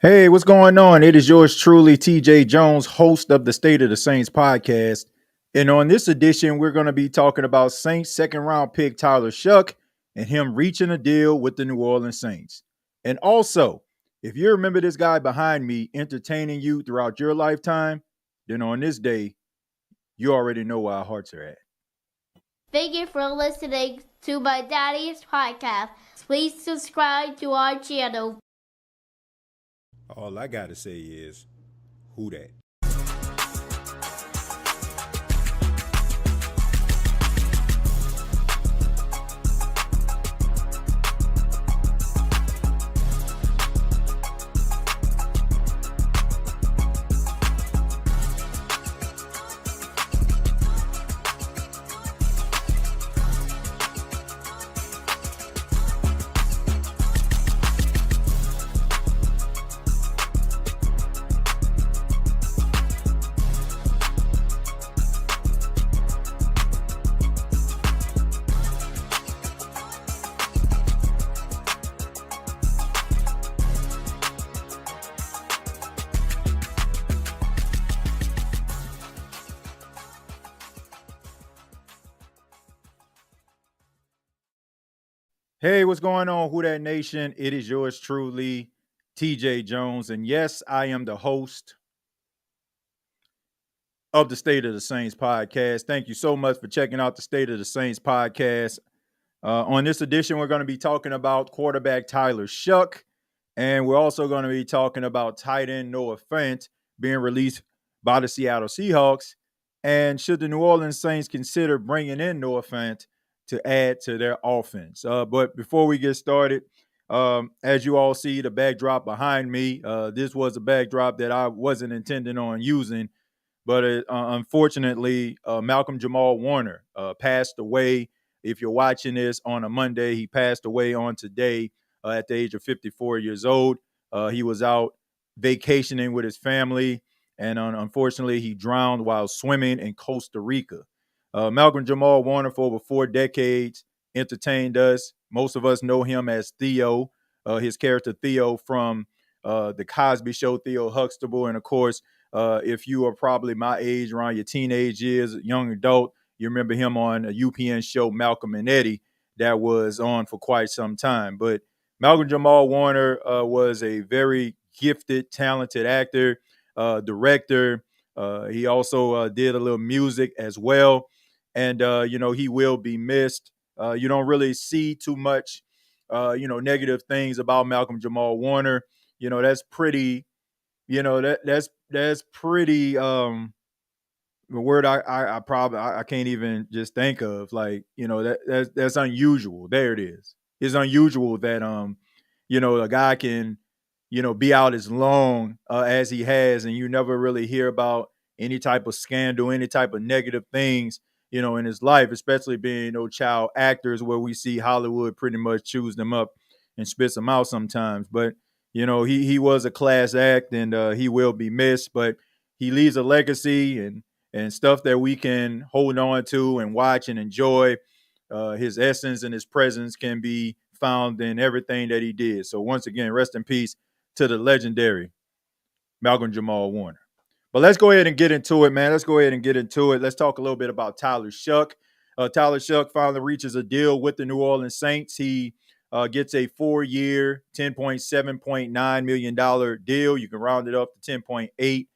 Hey, what's going on? It is yours truly, TJ Jones, host of the State of the Saints podcast. And on this edition, we're going to be talking about Saints second round pick Tyler Shough and him reaching a deal with the New Orleans Saints. And also, if you remember this guy behind me entertaining you throughout your lifetime, then on this day, you already know where our hearts are at. Thank you for listening to my daddy's podcast. Please subscribe to our channel. All I got to say is, who that? Hey, what's going on, Who That Nation? It is yours truly, TJ Jones. And yes, I am the host of the State of the Saints podcast. Thank you so much for checking out the State of the Saints podcast. On this edition, we're going to be talking about quarterback Tyler Shough, and we're also going to be talking about tight end Noah Fant being released by the Seattle Seahawks. And should the New Orleans Saints consider bringing in Noah Fant to add to their offense? But before we get started, as you all see, the backdrop behind me, this was a backdrop that I wasn't intending on using, but unfortunately, Malcolm Jamal Warner passed away. If you're watching this on a Monday, he passed away on today at the age of 54 years old. He was out vacationing with his family, and unfortunately, he drowned while swimming in Costa Rica. Malcolm Jamal Warner, for over 4 decades, entertained us. Most of us know him as Theo, his character Theo from The Cosby Show, Theo Huxtable. And of course, if you are probably my age, around your teenage years, young adult, you remember him on a UPN show, Malcolm and Eddie, that was on for quite some time. But Malcolm Jamal Warner was a very gifted, talented actor, director. He also did a little music as well. And, he will be missed. You don't really see too much, negative things about Malcolm Jamal Warner. That's pretty, that's pretty, the word I probably I can't even just think of, like, that's unusual. There it is. It's unusual that a guy can be out as long as he has, and you never really hear about any type of scandal, any type of negative things in his life, especially being child actors, where we see Hollywood pretty much chews them up and spits them out sometimes. But he was a class act, and he will be missed, but he leaves a legacy and stuff that we can hold on to and watch and enjoy. His essence and his presence can be found in everything that he did. So once again, rest in peace to the legendary Malcolm Jamal Warner. But let's go ahead and get into it, man. Let's go ahead and get into it. Let's talk a little bit about Tyler Shough. Tyler Shough finally reaches a deal with the New Orleans Saints. He gets a 4-year, $10.7.9 million deal. You can round it up to 10.8.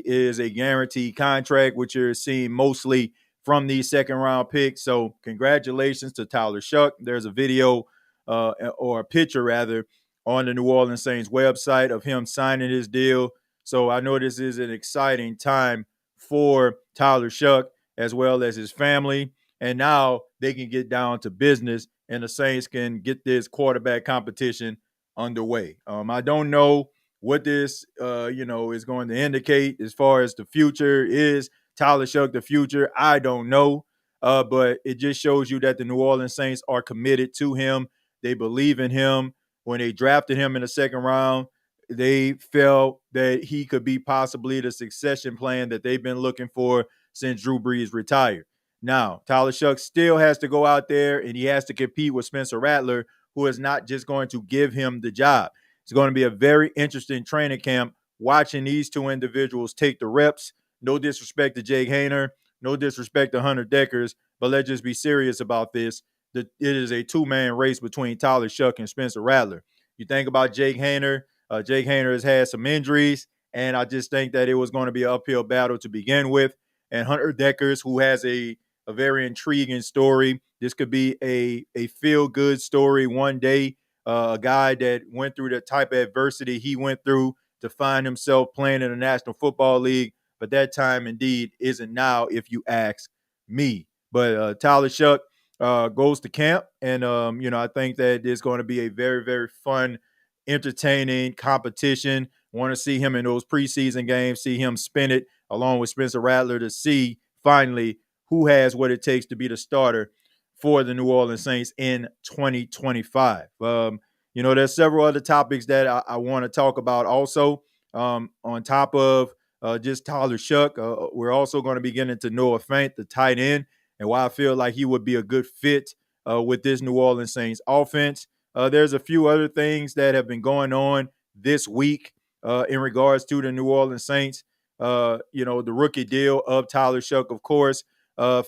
Is a guaranteed contract, which you're seeing mostly from these second round picks. So congratulations to Tyler Shough. There's a video or a picture rather on the New Orleans Saints website of him signing his deal. So I know this is an exciting time for Tyler Shough as well as his family. And now they can get down to business and the Saints can get this quarterback competition underway. I don't know what this, is going to indicate as far as the future. Is Tyler Shough the future? I don't know. But it just shows you that the New Orleans Saints are committed to him. They believe in him. When they drafted him in the second round, they felt that he could be possibly the succession plan that they've been looking for since Drew Brees retired. Now, Tyler Shough still has to go out there and he has to compete with Spencer Rattler, who is not just going to give him the job. It's going to be a very interesting training camp watching these two individuals take the reps. No disrespect to Jake Haener, no disrespect to Hunter Deckers, but let's just be serious about this. It is a two-man race between Tyler Shough and Spencer Rattler. You think about Jake Haener. Jake Haener has had some injuries, and I just think that it was going to be an uphill battle to begin with. And Hunter Deckers, who has a very intriguing story. This could be a feel-good story one day. A guy that went through the type of adversity he went through to find himself playing in the National Football League. But that time indeed isn't now, if you ask me. But Tyler Shough goes to camp, and I think that it's going to be a very, very fun, entertaining competition. Want to see him in those preseason games, see him spin it along with Spencer Rattler to see finally who has what it takes to be the starter for the New Orleans Saints in 2025. There's several other topics that I want to talk about also. On top of just Tyler Shough, we're also going to be getting into Noah Fant, the tight end, and why I feel like he would be a good fit with this New Orleans Saints offense. There's a few other things that have been going on this week in regards to the New Orleans Saints. The rookie deal of Tyler Shough, of course.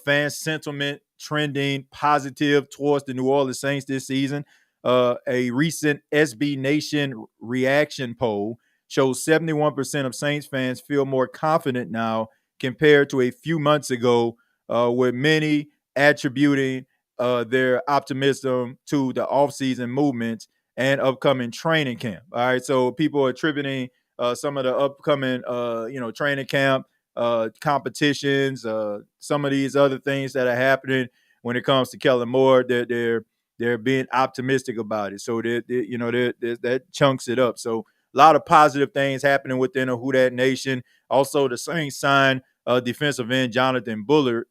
Fan sentiment trending positive towards the New Orleans Saints this season. A recent SB Nation reaction poll shows 71% of Saints fans feel more confident now compared to a few months ago, with many attributing their optimism to the offseason movements and upcoming training camp. All right, so people are attributing some of the upcoming, training camp competitions, some of these other things that are happening when it comes to Kellen Moore. They're being optimistic about it, so that chunks it up. So a lot of positive things happening within the Who Dat Nation. Also, the Saints signed defensive end Jonathan Bullard,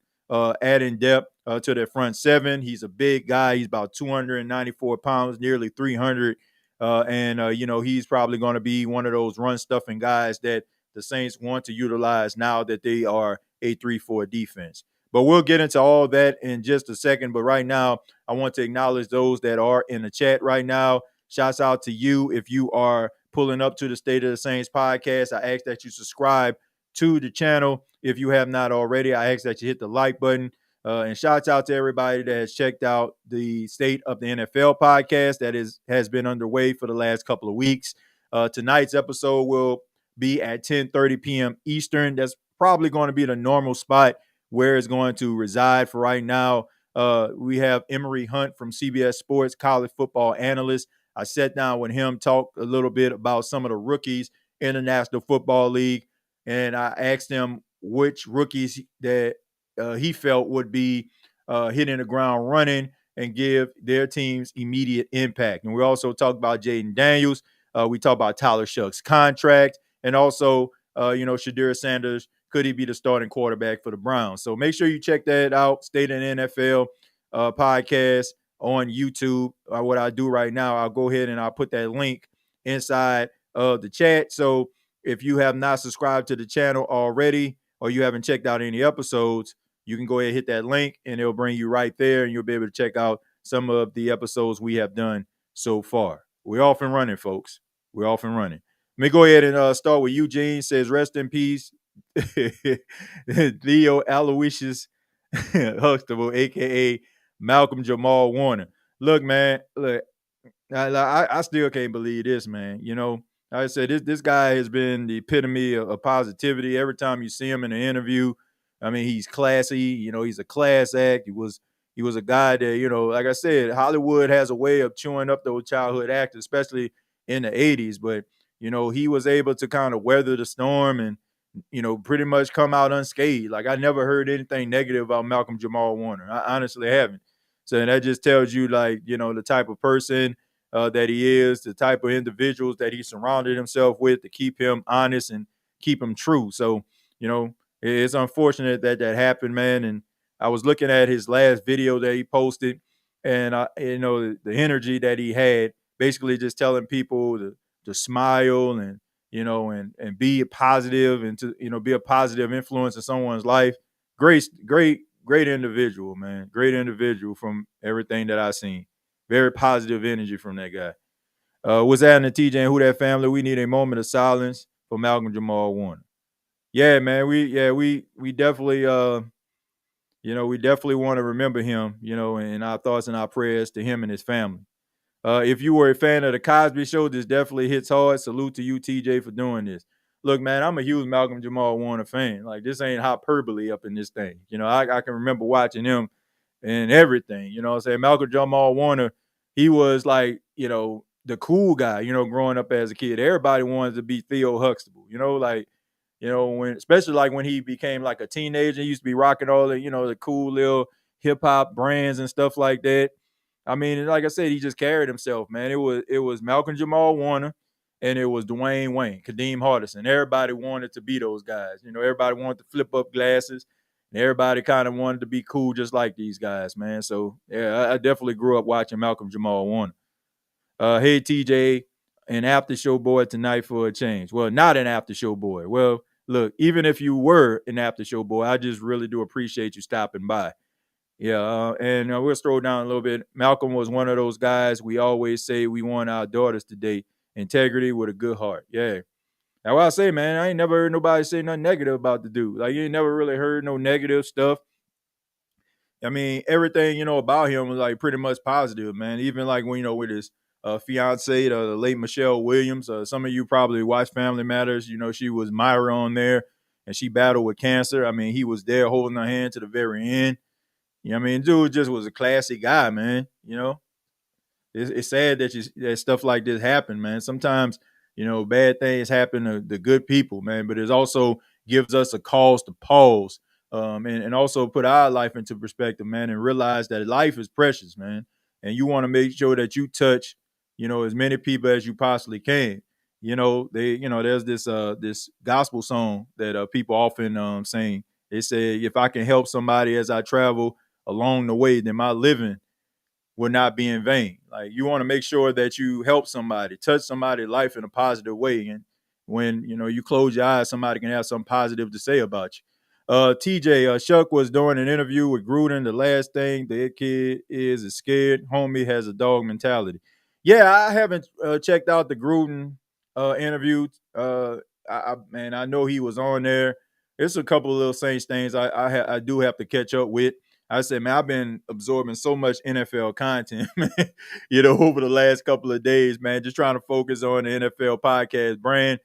adding depth to their front seven. He's a big guy. He's about 294 pounds, nearly 300. He's probably going to be one of those run-stuffing guys that the Saints want to utilize now that they are a 3-4 defense. But we'll get into all that in just a second. But right now, I want to acknowledge those that are in the chat right now. Shouts out to you if you are pulling up to the State of the Saints podcast. I ask that you subscribe to the channel if you have not already. I ask that you hit the like button. And shouts out to everybody that has checked out the State of the NFL podcast that has been underway for the last couple of weeks. Tonight's episode will be at 10:30 p.m. Eastern. That's probably going to be the normal spot where it's going to reside for right now. We have Emory Hunt from CBS Sports, college football analyst. I sat down with him, talked a little bit about some of the rookies in the National Football League, and I asked him which rookies that he felt would be hitting the ground running and give their teams immediate impact. And we also talked about Jaden Daniels. We talked about Tyler Shough's contract, and also, Shedeur Sanders, could he be the starting quarterback for the Browns? So make sure you check that out. State of the NFL podcast on YouTube. What I do right now, I'll go ahead and I'll put that link inside of the chat. So if you have not subscribed to the channel already, or you haven't checked out any episodes, you can go ahead and hit that link and it'll bring you right there, and you'll be able to check out some of the episodes we have done so far. We're off and running, folks. We're off and running. Let me go ahead and start with Eugene. Says, rest in peace, Theo Aloysius Huxtable, a.k.a. Malcolm Jamal Warner. Look, man, I still can't believe this, man. Like I said, this guy has been the epitome of positivity. Every time you see him in an interview, I mean, he's classy. He's a class act. He was a guy that, like I said, Hollywood has a way of chewing up those childhood actors, especially in the 80s. But, he was able to kind of weather the storm and, pretty much come out unscathed. Like, I never heard anything negative about Malcolm Jamal Warner. I honestly haven't. So that just tells you, like, the type of person that he is, the type of individuals that he surrounded himself with to keep him honest and keep him true. So, it's unfortunate that happened, man. And I was looking at his last video that he posted, and the energy that he had, basically just telling people to smile and and be positive and to be a positive influence in someone's life. Great individual, man. Great individual from everything that I've seen. Very positive energy from that guy. What's happening, TJ and Who That family? We need a moment of silence for Malcolm Jamal Warner. Yeah, man. We definitely we definitely want to remember him, in our thoughts and our prayers to him and his family. If you were a fan of the Cosby Show, this definitely hits hard. Salute to you, TJ, for doing this. Look, man, I'm a huge Malcolm Jamal Warner fan. Like, this ain't hyperbole up in this thing. I can remember watching him and everything. You know what I'm saying? Malcolm Jamal Warner, he was like, the cool guy, growing up as a kid. Everybody wanted to be Theo Huxtable, when especially like when he became like a teenager, he used to be rocking all the cool little hip hop brands and stuff like that. I mean, like I said, he just carried himself, man. It was Malcolm Jamal Warner and it was Dwayne Wayne, Kadeem Hardison. Everybody wanted to be those guys. Everybody wanted to flip up glasses. And everybody kind of wanted to be cool just like these guys, man. So yeah, I definitely grew up watching Malcolm Jamal Warner. Hey TJ, an after show boy tonight for a change. Well, not an after show boy. Well, look, even if you were an after show boy, I just really do appreciate you stopping by. Yeah, and we'll scroll down a little bit. Malcolm was one of those guys we always say we want our daughters to date. Integrity with a good heart. Yeah. Now, what I say, man, I ain't never heard nobody say nothing negative about the dude. Like, you ain't never really heard no negative stuff. I mean, everything, about him was like pretty much positive, man. Even like when, with his fiance, the late Michelle Williams. Some of you probably watch Family Matters. She was Myra on there and she battled with cancer. I mean, he was there holding her hand to the very end. Dude just was a classy guy, man. It's sad that stuff like this happen, man. Sometimes, bad things happen to good people, man. But it also gives us a cause to pause, and also put our life into perspective, man, and realize that life is precious, man. And you want to make sure that you touch, as many people as you possibly can. There's this gospel song that people often sing. They say, if I can help somebody as I travel along the way, then my living will not be in vain. Like, you want to make sure that you help somebody, touch somebody's life in a positive way. And when, you close your eyes, somebody can have something positive to say about you. TJ, Shough was doing an interview with Gruden. The last thing the kid is scared. Homie has a dog mentality. I haven't checked out the Gruden interview. I know he was on there. There's a couple of little Saints things I do have to catch up with. I said, man, I've been absorbing so much NFL content, man, over the last couple of days, man, just trying to focus on the NFL podcast brand.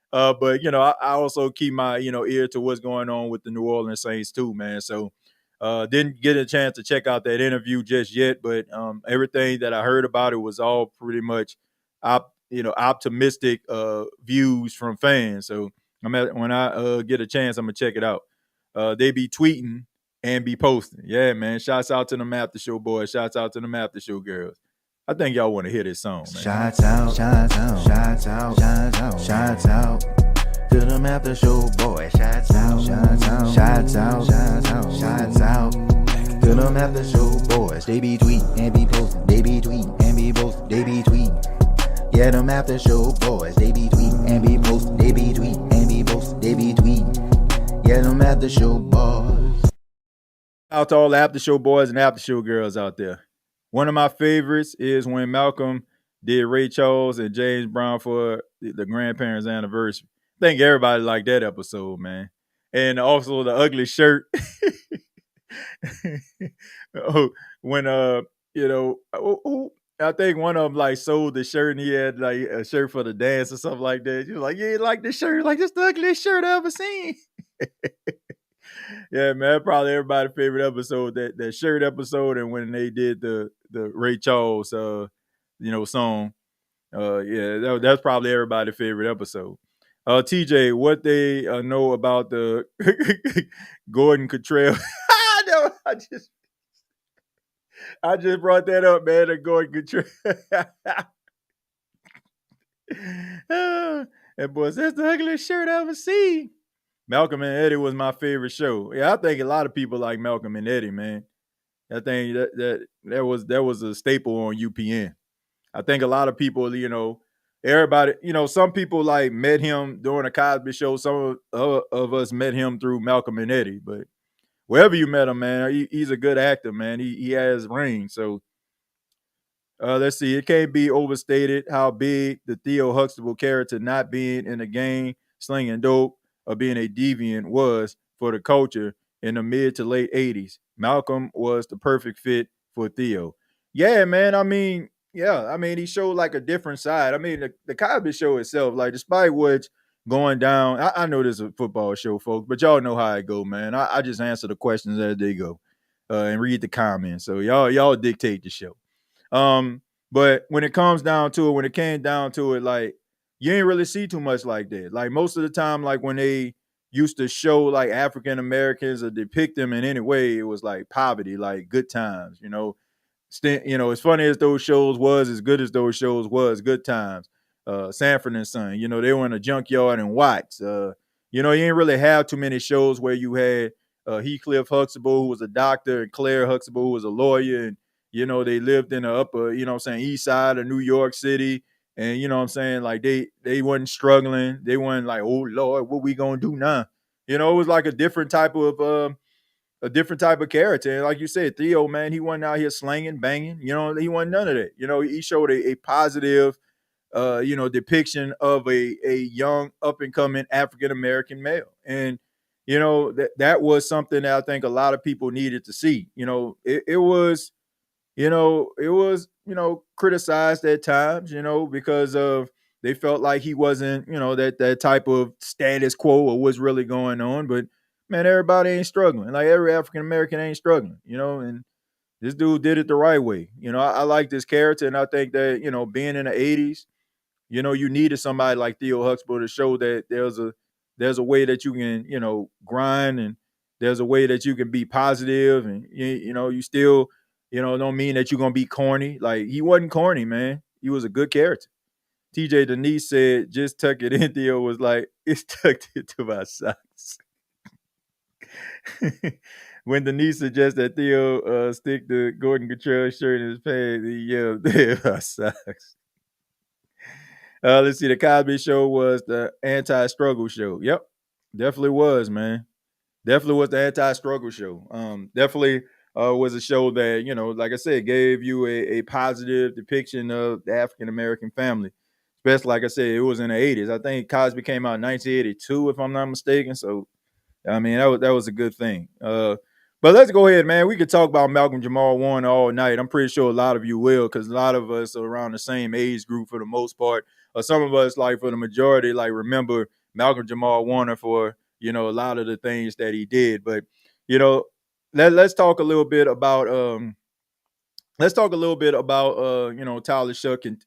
But I also keep my, ear to what's going on with the New Orleans Saints too, man. So didn't get a chance to check out that interview just yet, but everything that I heard about it was all pretty much optimistic views from fans. So when I get a chance, I'm gonna check it out. They be tweeting and be posting. Yeah, man. Shouts out to them after show boys. Shouts out to them after show girls. I think y'all want to hear this song, man. Shouts out, shouts out, shouts out, shouts out, shouts out to them after show boys. Shouts out, shouts out, shouts out, shouts out, shouts out to them after show boys. They be tweeting and be posting. They be tweeting and be posting. They be tweeting. Yeah, them after show boys. They be tweeting and be posting. They be tweeting and be posting. They be tweeting. Yeah, them after show boys. Out to all the after show boys and after show girls out there. One of my favorites is when Malcolm did Ray Charles and James Brown for the grandparents' anniversary. I think everybody liked that episode, man. And also the ugly shirt. When I think one of them like sold the shirt and he had like a shirt for the dance or something like that. You're like, you like this shirt? Like, this the ugliest shirt I ever seen. Yeah, man, probably everybody's favorite episode, that shirt episode, and when they did the Ray Charles song. That's probably everybody's favorite episode. TJ, what they know about the Gordon Cottrell? No, I just brought that up, man. The Gordon Cottrell. And boy, that's the ugliest shirt I ever seen. Malcolm and Eddie was my favorite show. Yeah, I think a lot of people like Malcolm and Eddie, man. I think that was a staple on UPN. I think a lot of people, everybody, some people like met him during the Cosby Show. Some of us met him through Malcolm and Eddie. But wherever you met him, man, he's a good actor, man. He has range. So Let's see. It can't be overstated how big the Theo Huxtable character not being in the game, slinging dope, or being a deviant was for the culture in the mid to late 80s. Malcolm was the perfect fit for Theo. Yeah, man. He showed like a different side. I mean, the Cosby Show itself, like, despite what's going down, I know this is a football show, folks, but y'all know how it go, man. I just answer the questions as they go and read the comments. So y'all dictate the show. But when it comes down to it, when it came down to it, like, you ain't really see too much like that. Like, most of the time, like, when they used to show like African Americans or depict them in any way, it was like poverty, like good times, as funny as those shows was, as good as those shows was, good times. Sanford and Son, they were in a junkyard in Watts. You ain't really have too many shows where you had Heathcliff Huxtable, who was a doctor, and Claire Huxtable, who was a lawyer, and they lived in the upper, east side of New York City. And like they wasn't struggling. They weren't like, oh Lord, what we gonna do now? It was like a different type of character. And like you said, Theo, man, he wasn't out here slanging, banging. He wasn't none of that. He showed a positive, depiction of a young up and coming African American male. And that was something that I think a lot of people needed to see. It was criticized at times, because of they felt like he wasn't, that type of status quo or what's really going on. But man, everybody ain't struggling. Like, every African American ain't struggling, and this dude did it the right way. I like this character, and I think that, being in the 80s, you needed somebody like Theo Huxtable to show that there's a way that you can, grind, and there's a way that you can be positive, and you still, don't mean that you're gonna be corny. Like, he wasn't corny, man. He was a good character. TJ Denise said, just tuck it in. Theo was like, it's tucked into my socks. When Denise suggests that Theo stick the Gordon Cottrell shirt in his pants, he yelled, "There my socks." Let's see. The Cosby Show was the anti-struggle show. Yep, definitely was, man. Definitely was the anti-struggle show. Definitely was a show that, like I said, gave you a positive depiction of the African American family. Especially, like I said, it was in the 80s. I think Cosby came out in 1982, if I'm not mistaken. So, I mean, that was a good thing. But let's go ahead, man. We could talk about Malcolm Jamal Warner all night. I'm pretty sure a lot of you will, because a lot of us are around the same age group for the most part. Or some of us, like, for the majority, like, remember Malcolm Jamal Warner for, a lot of the things that he did. But, let's talk a little bit about Tyler Shough, and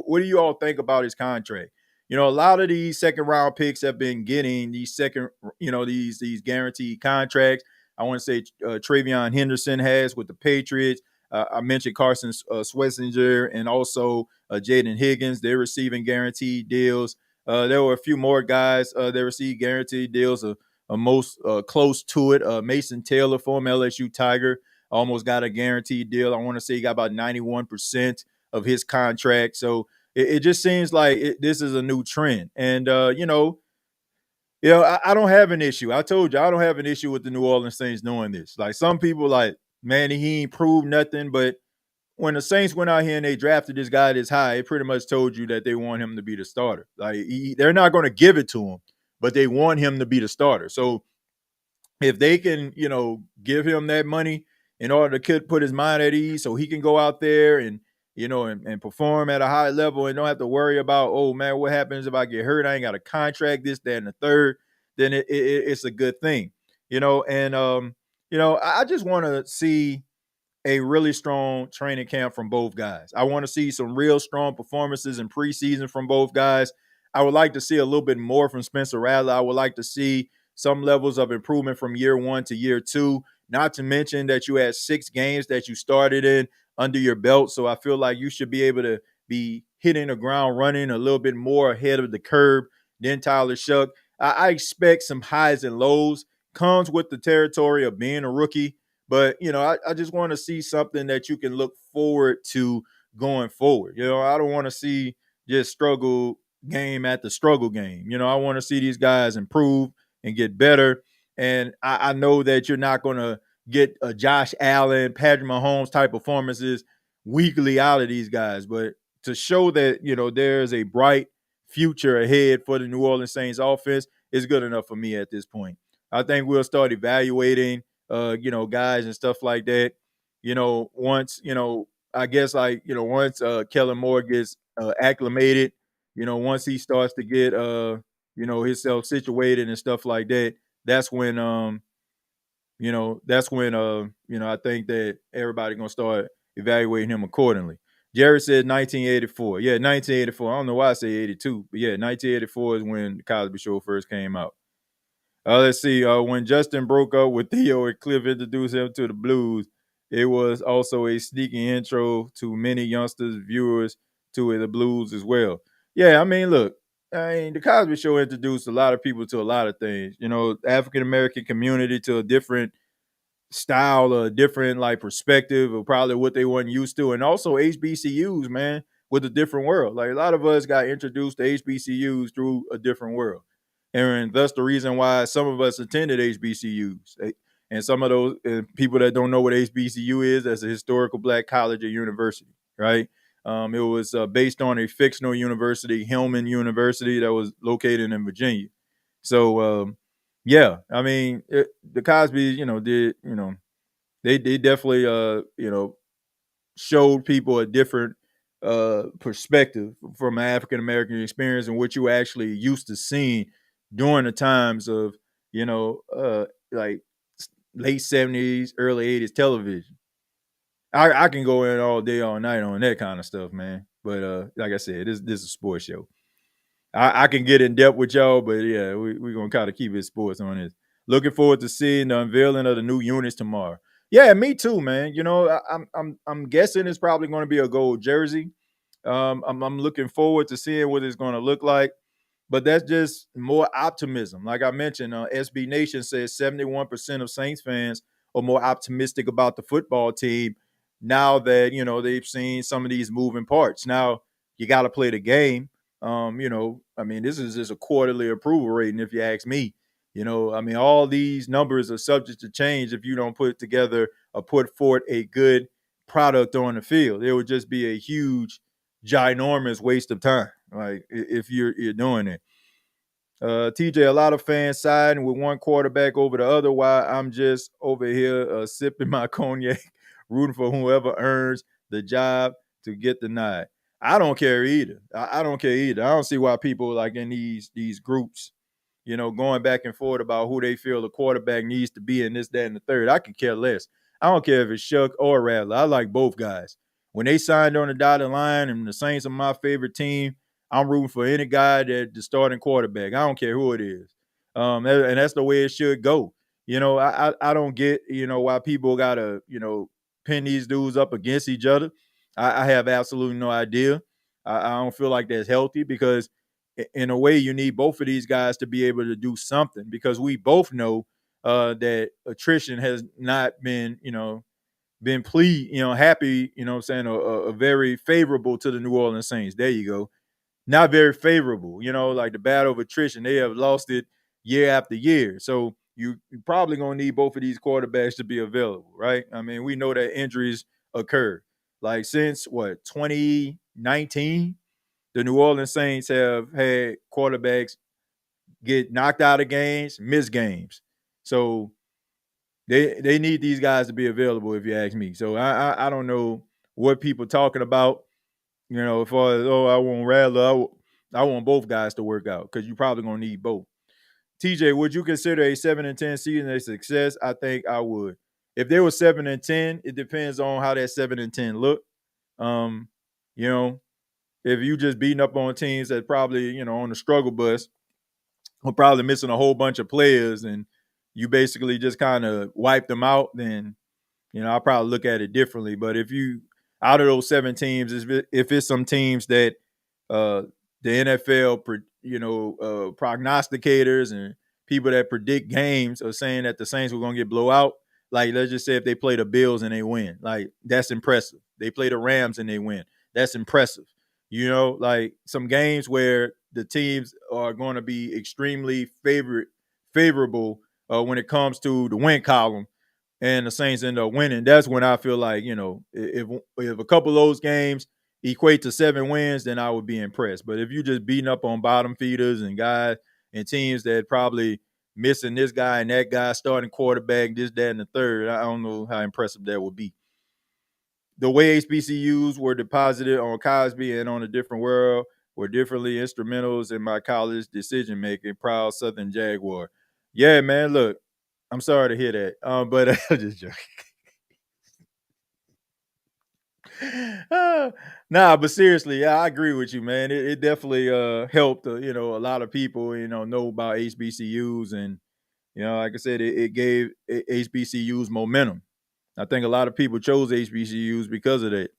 what do you all think about his contract? A lot of these second round picks have been getting these these guaranteed contracts. I want to say Travion Henderson has with the Patriots. I mentioned Carson Swessinger and also Jaden Higgins. They're receiving guaranteed deals. There were a few more guys that received guaranteed deals. Most close to it, Mason Taylor, former LSU Tiger, almost got a guaranteed deal. I want to say he got about 91% of his contract. So it just seems like this is a new trend. And, I don't have an issue. I told you, I don't have an issue with the New Orleans Saints doing this. Like, some people like, man, he ain't proved nothing. But when the Saints went out here and they drafted this guy this high, it pretty much told you that they want him to be the starter. Like, they're not going to give it to him, but they want him to be the starter. So if they can, give him that money in order to put his mind at ease so he can go out there and, and perform at a high level and don't have to worry about, oh, man, what happens if I get hurt? I ain't got a contract, this, that, and the third. Then it's a good thing, And, I just want to see a really strong training camp from both guys. I want to see some real strong performances in preseason from both guys. I would like to see a little bit more from Spencer Rattler. I would like to see some levels of improvement from year one to year two, not to mention that you had 6 games that you started in under your belt. So I feel like you should be able to be hitting the ground running a little bit more ahead of the curve than Tyler Shough. I expect some highs and lows. Comes with the territory of being a rookie. But, I just want to see something that you can look forward to going forward. I don't want to see just struggle game at the struggle game. I want to see these guys improve and get better. And I know that you're not going to get a Josh Allen, Patrick Mahomes type performances weekly out of these guys. But to show that, there's a bright future ahead for the New Orleans Saints offense is good enough for me at this point. I think we'll start evaluating, guys and stuff like that. Once, I guess once Kellen Moore gets acclimated, once he starts to get, himself situated and stuff like that, that's when, I think that everybody gonna start evaluating him accordingly. Jerry said 1984. Yeah, 1984. I don't know why I say 82, but yeah, 1984 is when the Cosby Show first came out. Let's see. When Justin broke up with Theo and Cliff introduced him to the blues, it was also a sneaky intro to many youngsters, viewers to the blues as well. Yeah, I mean, look, the Cosby Show introduced a lot of people to a lot of things. African American community to a different style, a different perspective of probably what they weren't used to, and also HBCUs, man, with a different world. Like a lot of us got introduced to HBCUs through a different world, and that's the reason why some of us attended HBCUs. And some of those people that don't know what HBCU is, that's a historical black college or university, right? It was based on a fictional university, Hillman University, that was located in Virginia. So, yeah, I mean, the Cosby, did, they definitely, showed people a different perspective from an African American experience and what you actually used to seeing during the times of, like late 70s, early 80s television. I can go in all day, all night on that kind of stuff, man. But like I said, this is a sports show. I can get in depth with y'all, but yeah, we're gonna kind of keep it sports on this. Looking forward to seeing the unveiling of the new units tomorrow. Yeah, me too, man. I'm guessing it's probably going to be a gold jersey. I'm looking forward to seeing what it's going to look like. But that's just more optimism. Like I mentioned, SB Nation says 71% of Saints fans are more optimistic about the football team now that they've seen some of these moving parts. Now you got to play the game. This is just a quarterly approval rating, if you ask me. All these numbers are subject to change if you don't put forth a good product on the field. It would just be a huge, ginormous waste of time, like if you're doing it. TJ, a lot of fans siding with one quarterback over the other, while I'm just over here sipping my cognac, rooting for whoever earns the job to get the nod. I don't care either. I don't care either. I don't see why people like in these groups, going back and forth about who they feel the quarterback needs to be in this, that, and the third. I could care less. I don't care if it's Shough or Rattler. I like both guys. When they signed on the dotted line and the Saints are my favorite team, I'm rooting for any guy that the starting quarterback. I don't care who it is. And that's the way it should go. I don't get, why people got to, pin these dudes up against each other. I have absolutely no idea. I don't feel like that's healthy because in a way you need both of these guys to be able to do something because we both know that attrition has not been, happy, a very favorable to the New Orleans Saints. There you go. Not very favorable, like the battle of attrition. They have lost it year after year. So you're probably going to need both of these quarterbacks to be available, right? I mean, we know that injuries occur. Like since 2019, the New Orleans Saints have had quarterbacks get knocked out of games, miss games. So they need these guys to be available, if you ask me. So I don't know what people talking about. As far as I want Rattler, I want both guys to work out because you're probably gonna need both. TJ, would you consider a 7-10 season a success? I think I would. If they were 7-10, it depends on how that 7-10 look. If you just beating up on teams that probably, on the struggle bus, are probably missing a whole bunch of players and you basically just kind of wipe them out, then, I'll probably look at it differently. But if you, out of those 7 teams, if it's some teams that the NFL, prognosticators and people that predict games are saying that the Saints were going to get blow out, like let's just say if they play the Bills and they win, like that's impressive. They play the Rams and they win. That's impressive. Like some games where the teams are going to be extremely favorable when it comes to the win column. and the Saints end up winning, that's when I feel like, if a couple of those games equate to 7 wins, then I would be impressed. But if you just beating up on bottom feeders and guys and teams that probably missing this guy and that guy, starting quarterback, this, that, and the third, I don't know how impressive that would be. The way HBCUs were deposited on Cosby and on A Different World were differently instrumentals in my college decision making. Proud Southern Jaguar. Yeah, man. Look, I'm sorry to hear that, but I'm just joking. Nah, but seriously, yeah, I agree with you, man. It definitely helped, a lot of people, know about HBCUs, and like I said, it gave HBCUs momentum. I think a lot of people chose HBCUs because of that.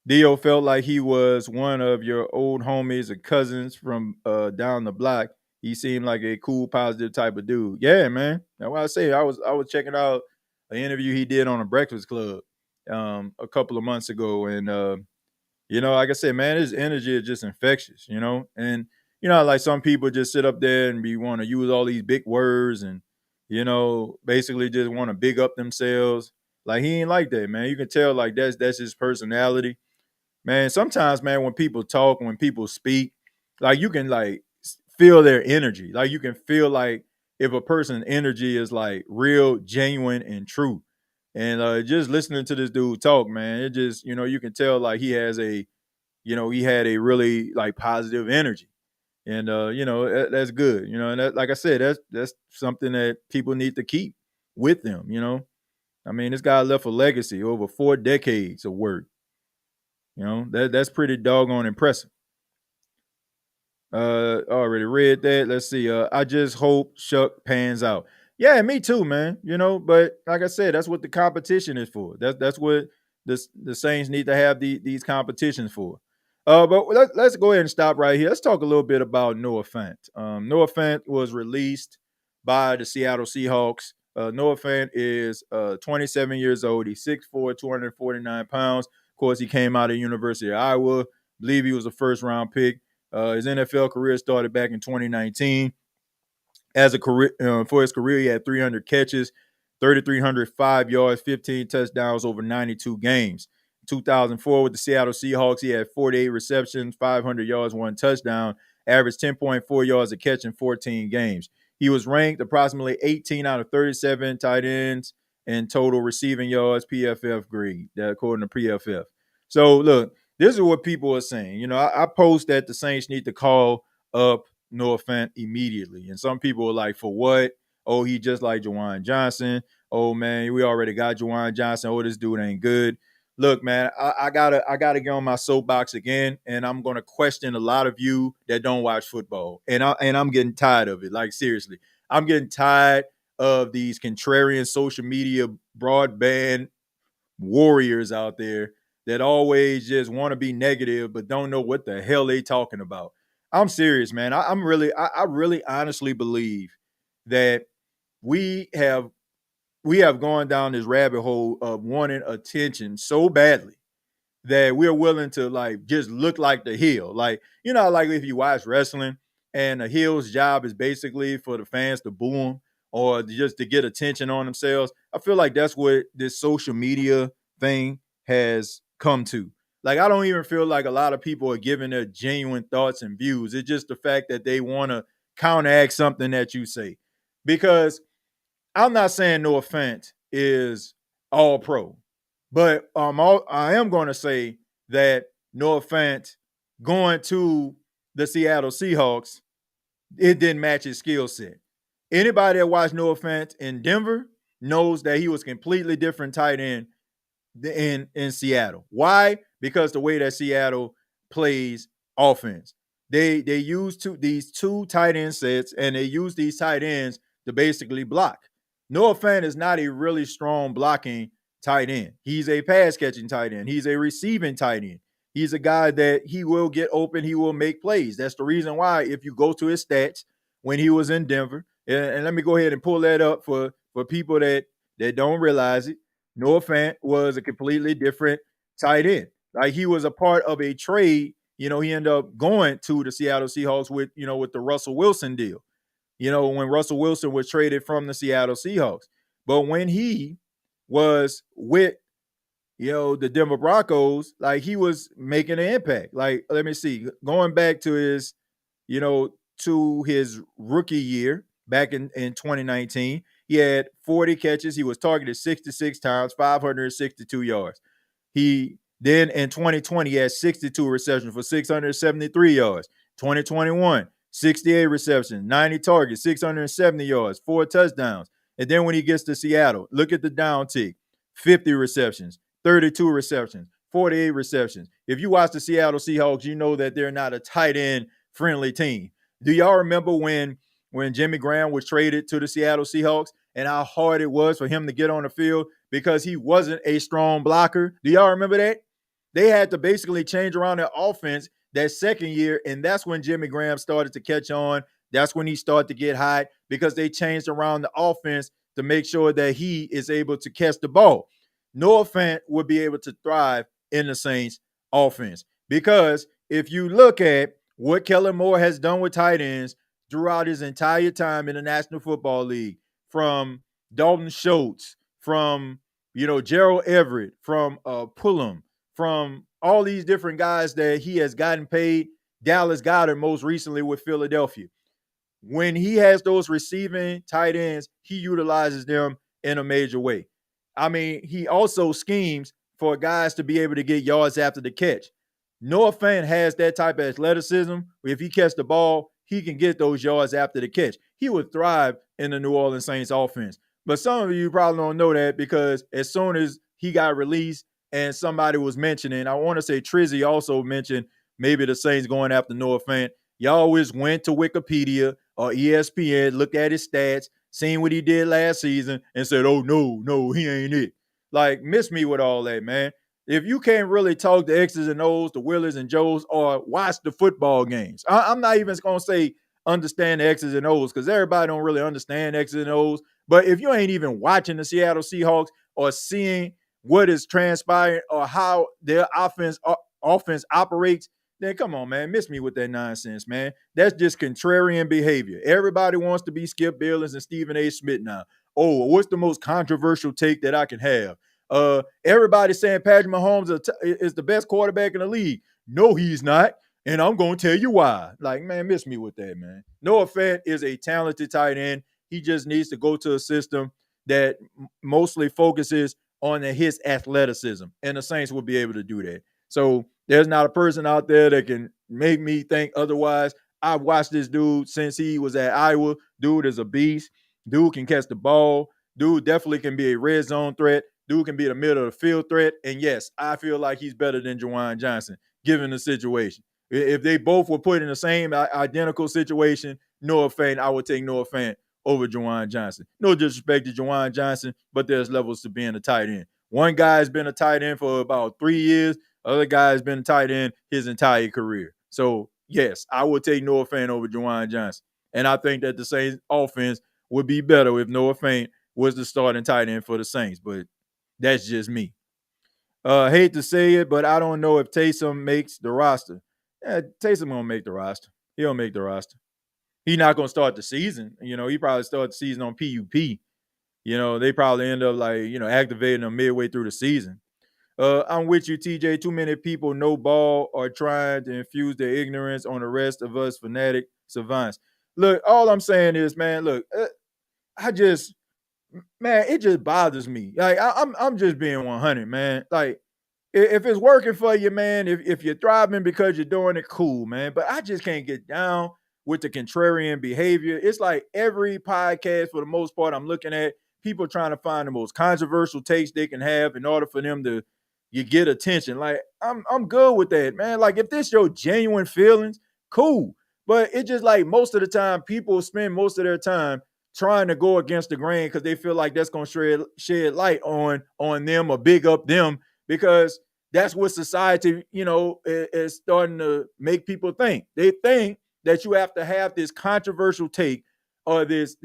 Dio felt like he was one of your old homies or cousins from down the block. He seemed like a cool, positive type of dude. Yeah, man. That's what I say. I was checking out an interview he did on a Breakfast Club a couple of months ago, and like I said, man, his energy is just infectious. And like some people just sit up there and want to use all these big words and basically just want to big up themselves. Like he ain't like that, man. You can tell like that's his personality. Man, sometimes, man, when people talk, when people speak, like you can like feel their energy. Like you can feel like if a person's energy is like real, genuine, and true. And just listening to this dude talk, man, it just, you can tell like he has he had a really like positive energy. And that's good. And that, like I said, that's something that people need to keep with them, I mean, this guy left a legacy over 4 decades of work. That's pretty doggone impressive. Already read that. Let's see. I just hope Shough pans out. Yeah, me too, man. But like I said, that's what the competition is for. That's what the Saints need to have these competitions for. But let's go ahead and stop right here. Let's talk a little bit about Noah Fant. Noah Fant was released by the Seattle Seahawks. Noah Fant is 27 years old. He's 6'4", 249 pounds. Of course, he came out of the University of Iowa. I believe he was a first-round pick. His NFL career started back in 2019. As a career, for his career, he had 300 catches, 3,305 yards, 15 touchdowns over 92 games. In 2004, with the Seattle Seahawks, he had 48 receptions, 500 yards, 1 touchdown, averaged 10.4 yards a catch in 14 games. He was ranked approximately 18 out of 37 tight ends in total receiving yards, PFF grade, according to PFF. So, look, this is what people are saying. I post that the Saints need to call up Noah Fant immediately. And some people are like, for what? Oh, he just like Juwan Johnson. Oh, man, we already got Juwan Johnson. Oh, this dude ain't good. Look, man, I gotta get on my soapbox again, and I'm gonna question a lot of you that don't watch football. And I'm getting tired of it. Like, seriously. I'm getting tired of these contrarian social media broadband warriors out there that always just want to be negative but don't know what the hell they talking about. I'm serious, man. I really honestly believe that we have gone down this rabbit hole of wanting attention so badly that we're willing to like just look like the heel. Like, like if you watch wrestling and the heel's job is basically for the fans to boo them or just to get attention on themselves. I feel like that's what this social media thing has come to. Like, I don't even feel like a lot of people are giving their genuine thoughts and views. It's just the fact that they want to counteract something that you say. Because I'm not saying Noah Fant is all pro, but I am going to say that Noah Fant going to the Seattle Seahawks, it didn't match his skill set. Anybody that watched Noah Fant in Denver knows that he was completely different tight end in Seattle. Why? Because the way that Seattle plays offense. They use these two tight end sets, and they use these tight ends to basically block. Noah Fant is not a really strong blocking tight end. He's a pass catching tight end. He's a receiving tight end. He's a guy that he will get open. He will make plays. That's the reason why if you go to his stats when he was in Denver, and let me go ahead and pull that up for people that don't realize it. Noah Fant was a completely different tight end. Like, he was a part of a trade. He ended up going to the Seattle Seahawks with the Russell Wilson deal. When Russell Wilson was traded from the Seattle Seahawks. But when he was with the Denver Broncos, like he was making an impact. Like, let me see, going back to his, to his rookie year back in 2019, he had 40 catches. He was targeted 66 times, 562 yards. He then in 2020 he had 62 receptions for 673 yards. 2021, 68 receptions, 90 targets, 670 yards, 4 touchdowns. And then when he gets to Seattle, look at the down tick: 50 receptions, 32 receptions, 48 receptions. If you watch the Seattle Seahawks, you know that they're not a tight end friendly team. Do y'all remember when Jimmy Graham was traded to the Seattle Seahawks and how hard it was for him to get on the field because he wasn't a strong blocker? Do y'all remember that? They had to basically change around their offense that second year, and that's when Jimmy Graham started to catch on. That's when he started to get hot because they changed around the offense to make sure that he is able to catch the ball. Noah Fant would be able to thrive in the Saints offense because if you look at what Kellen Moore has done with tight ends throughout his entire time in the National Football League, from Dalton Schultz, from Gerald Everett, from Pullum, from all these different guys that he has gotten paid, Dallas Goedert most recently with Philadelphia. When he has those receiving tight ends, he utilizes them in a major way. I mean, he also schemes for guys to be able to get yards after the catch. Noah Fant has that type of athleticism. If he catches the ball, he can get those yards after the catch. He would thrive in the New Orleans Saints offense. But some of you probably don't know that because as soon as he got released and somebody was mentioning, I want to say Trizzy also mentioned maybe the Saints going after Noah Fant. Y'all always went to Wikipedia or ESPN, looked at his stats, seen what he did last season, and said, oh, no, he ain't it. Like, miss me with all that, man. If you can't really talk the X's and O's, the Willers and Joes, or watch the football games, I'm not even going to say understand the X's and O's because everybody don't really understand X's and O's. But if you ain't even watching the Seattle Seahawks or seeing what is transpiring or how their offense operates, then come on, man, miss me with that nonsense, man. That's just contrarian behavior. Everybody wants to be Skip Bayless and Stephen A. Smith now. Oh, what's the most controversial take that I can have? Everybody's saying Patrick Mahomes is the best quarterback in the league. No, he's not. And I'm going to tell you why. Like, man, miss me with that, man. Noah Fant is a talented tight end. He just needs to go to a system that mostly focuses on his athleticism. And the Saints will be able to do that. So there's not a person out there that can make me think otherwise. I've watched this dude since he was at Iowa. Dude is a beast. Dude can catch the ball. Dude definitely can be a red zone threat. Dude can be the middle of the field threat. And yes, I feel like he's better than Juwan Johnson, given the situation. If they both were put in the same identical situation, Noah Fant, I would take Noah Fant over Juwan Johnson. No disrespect to Juwan Johnson, but there's levels to being a tight end. One guy has been a tight end for about 3 years. Other guy has been a tight end his entire career. So, yes, I would take Noah Fant over Juwan Johnson. And I think that the Saints offense would be better if Noah Fant was the starting tight end for the Saints. But that's just me. Hate to say it, but I don't know if Taysom makes the roster. Yeah, Taysom won't make the roster. He'll make the roster. He's not going to start the season. He probably start the season on PUP. They probably end up activating him midway through the season. I'm with you, TJ. Too many people know ball are trying to infuse their ignorance on the rest of us fanatic savants. Look, all I'm saying is, man, look, it just bothers me. Like I'm just being 100, man. Like if it's working for you, man, if you're thriving because you're doing it, cool, man. But I just can't get down with the contrarian behavior. It's like every podcast, for the most part, I'm looking at people trying to find the most controversial takes they can have in order for them to get attention. Like I'm good with that, man. Like if this your genuine feelings, cool. But it's just like most of the time, people spend most of their time trying to go against the grain because they feel like that's going to shed light on them or big up them because that's what society, is starting to make people think. They think that you have to have this controversial take or this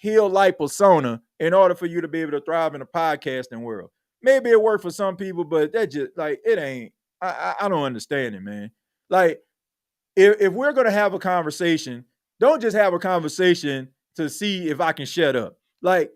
hill-like persona in order for you to be able to thrive in the podcasting world. Maybe it worked for some people, but that just like it ain't. I don't understand it, man. Like if we're gonna have a conversation, don't just have a conversation to see if I can shut up. Like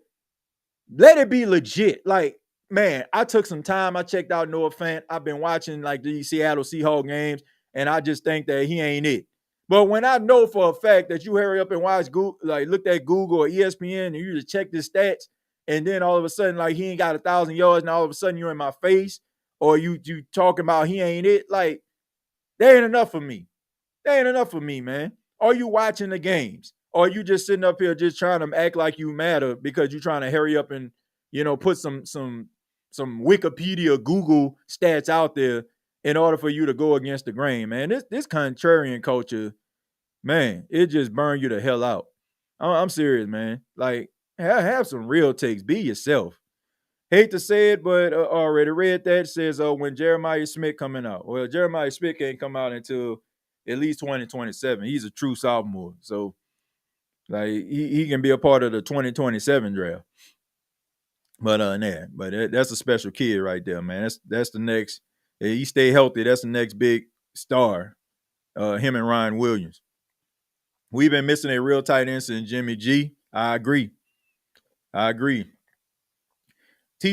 let it be legit. Like, man, I took some time. I checked out Noah Fant. I've been watching like the Seattle Seahawks games, and I just think that he ain't it. But when I know for a fact that you hurry up and watch Google, like looked at Google or ESPN, and you just check the stats, and then all of a sudden, like he ain't got 1,000 yards, and all of a sudden you're in my face, or you talking about he ain't it, like that ain't enough for me. That ain't enough for me, man. Are you watching the games? Or are you just sitting up here just trying to act like you matter because you're trying to hurry up and, put some Wikipedia, Google stats out there in order for you to go against the grain, man. This contrarian culture, man, it just burn you the hell out. I'm serious, man. Like, have some real takes. Be yourself. Hate to say it, but already read that. Says when Jeremiah Smith coming out. Well, Jeremiah Smith can't come out until at least 2027. He's a true sophomore. So, like, he can be a part of the 2027 draft. But that's a special kid right there, man. That's the next. If he stay healthy, that's the next big star. Him and Ryan Williams. We've been missing a real tight end since Jimmy G. I agree. TJ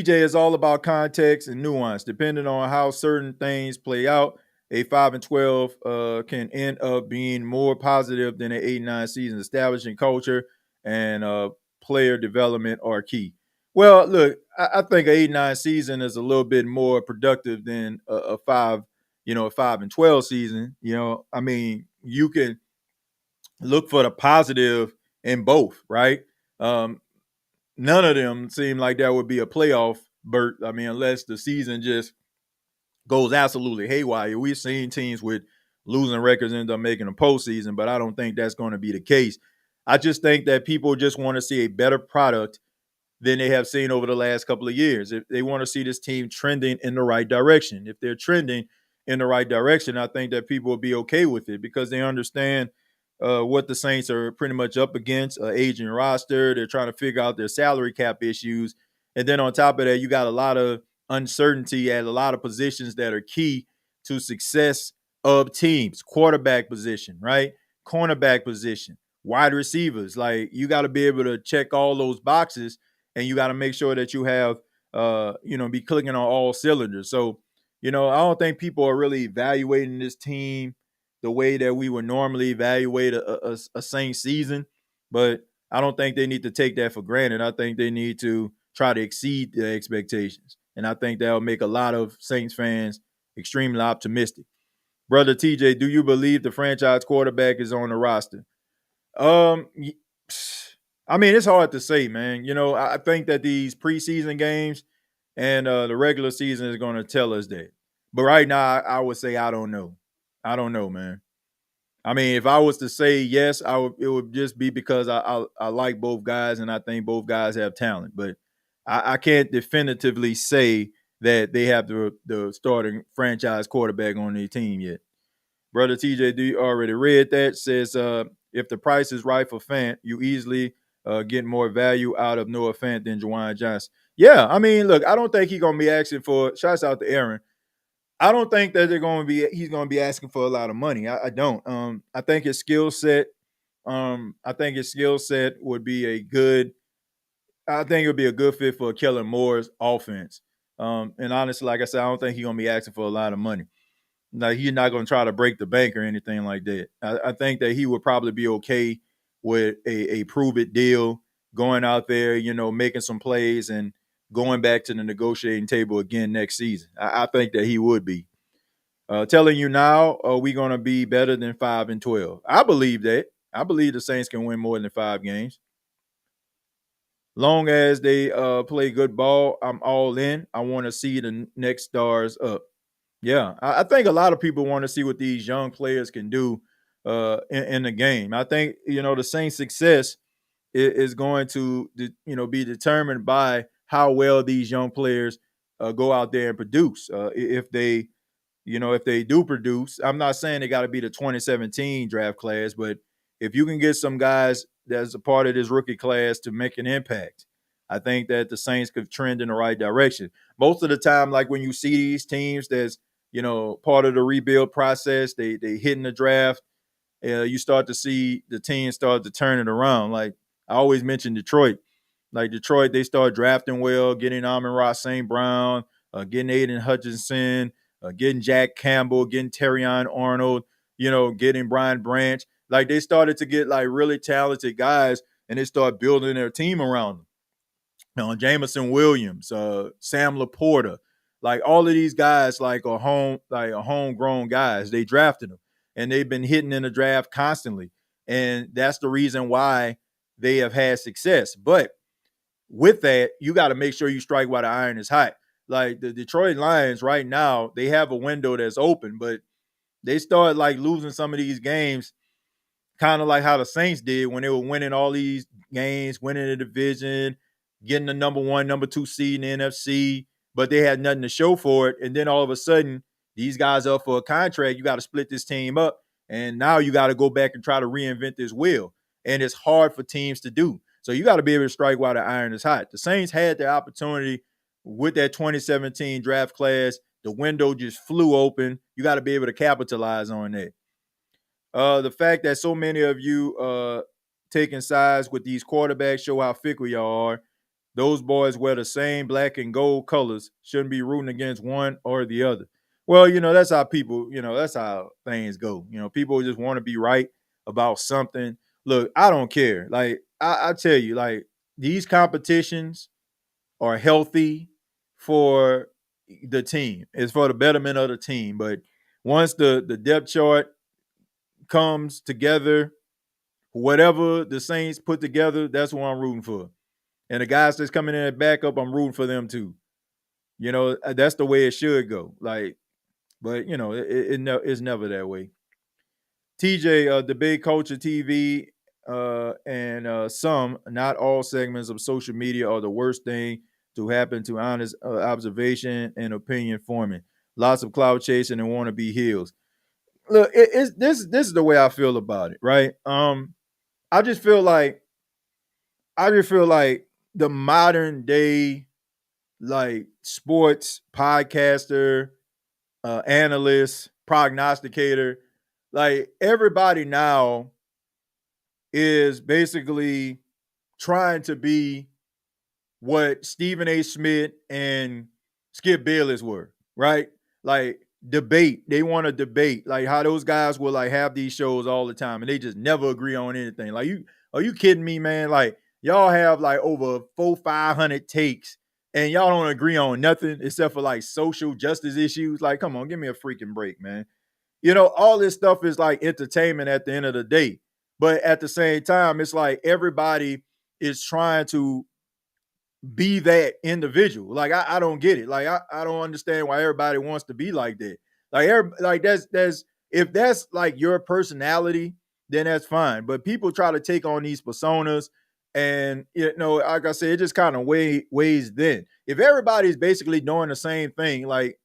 is all about context and nuance. Depending on how certain things play out, a 5-12 can end up being more positive than an 8-9 season. Establishing culture and player development are key. Well, look, I think an 8-9 season is a little bit more productive than a 5-12 season. I mean, you can look for the positive in both, right? None of them seem like that would be a playoff berth. I mean, unless the season just goes absolutely haywire. We've seen teams with losing records end up making a postseason, but I don't think that's going to be the case. I just think that people just want to see a better product than they have seen over the last couple of years. If they want to see this team trending in the right direction. If they're trending in the right direction, I think that people will be okay with it because they understand what the Saints are pretty much up against, aging roster. They're trying to figure out their salary cap issues. And then on top of that, you got a lot of uncertainty at a lot of positions that are key to success of teams. Quarterback position, right? Cornerback position, wide receivers. Like, you got to be able to check all those boxes, and you got to make sure that you have, be clicking on all cylinders. So, I don't think people are really evaluating this team the way that we would normally evaluate a Saints season. But I don't think they need to take that for granted. I think they need to try to exceed their expectations. And I think that'll make a lot of Saints fans extremely optimistic. Brother TJ, do you believe the franchise quarterback is on the roster? I mean, it's hard to say, man. I think that these preseason games and the regular season is going to tell us that. But right now, I would say I don't know. I don't know, man. I mean, if I was to say yes, it would just be because I like both guys and I think both guys have talent. But I can't definitively say that they have the starting franchise quarterback on their team yet. Brother TJ, do you already read that? Says if the price is right for Fant, you easily get more value out of Noah Fant than Juwan Johnson. Yeah, I mean, look, I don't think he's gonna be asking for. Shouts out to Aaron. I don't think that he's going to be asking for a lot of money. I don't. I think his skill set. Would be a good. I think it would be a good fit for Kellen Moore's offense. And honestly, like I said, I don't think he's going to be asking for a lot of money. Like, he's not going to try to break the bank or anything like that. I think that he would probably be okay with a prove it deal, going out there, making some plays and going back to the negotiating table again next season. I think that he would be. Telling you now, are we going to be better than 5-12? I believe that. I believe the Saints can win more than 5 games. Long as they play good ball, I'm all in. I want to see the next stars up. Yeah, I think a lot of people want to see what these young players can do in the game. I think, the Saints' success is going to, be determined by how well these young players go out there and produce. If they do produce, I'm not saying they got to be the 2017 draft class, but if you can get some guys that's a part of this rookie class to make an impact, I think that the Saints could trend in the right direction. Most of the time, like when you see these teams that's, part of the rebuild process, they hit in the draft, you start to see the team start to turn it around. Like I always mention Detroit. Like Detroit, they started drafting well, getting Amon-Ra St. Brown, getting Aiden Hutchinson, getting Jack Campbell, getting Terrion Arnold, getting Brian Branch. Like they started to get like really talented guys, and they started building their team around them. Jameson Williams, Sam Laporta, like all of these guys, like homegrown guys. They drafted them, and they've been hitting in the draft constantly, and that's the reason why they have had success. But with that, you got to make sure you strike while the iron is hot. Like the Detroit Lions right now, they have a window that's open, but they start like losing some of these games, kind of like how the Saints did when they were winning all these games, winning the division, getting the number 1, number 2 seed in the NFC, but they had nothing to show for it. And then all of a sudden, these guys up for a contract. You got to split this team up, and now you got to go back and try to reinvent this wheel. And it's hard for teams to do. So you got to be able to strike while the iron is hot. The Saints had their opportunity with that 2017 draft class. The window just flew open. You got to be able to capitalize on that. The fact that so many of you taking sides with these quarterbacks show how fickle y'all are. Those boys wear the same black and gold colors. Shouldn't be rooting against one or the other. Well, that's how people, that's how things go. People just want to be right about something. Look, I don't care. Like, I tell you, like, these competitions are healthy for the team. It's for the betterment of the team. But once the depth chart comes together, whatever the Saints put together, that's what I'm rooting for. And the guys that's coming in at backup, I'm rooting for them too. That's the way it should go. Like, but it's never that way. TJ, debate culture TV, and some, not all segments of social media are the worst thing to happen to honest observation and opinion forming. Lots of cloud chasing and wannabe heels. Look, this is the way I feel about it, right? I just feel like the modern day, like, sports podcaster, analyst, prognosticator, like, everybody now is basically trying to be what Stephen A. Smith and Skip Bayless were, right? Like, debate. They want to debate, like how those guys will like have these shows all the time and they just never agree on anything. Like, are you kidding me, man? Like, y'all have like over 400-500 takes and y'all don't agree on nothing except for like social justice issues. Like, come on, give me a freaking break, man. All this stuff is like entertainment at the end of the day. But at the same time, it's like everybody is trying to be that individual. Like, I don't get it. Like, I don't understand why everybody wants to be like that. Like that's if that's like your personality, then that's fine. But people try to take on these personas, and like I said, it just kind of weighs then. If everybody's basically doing the same thing, like,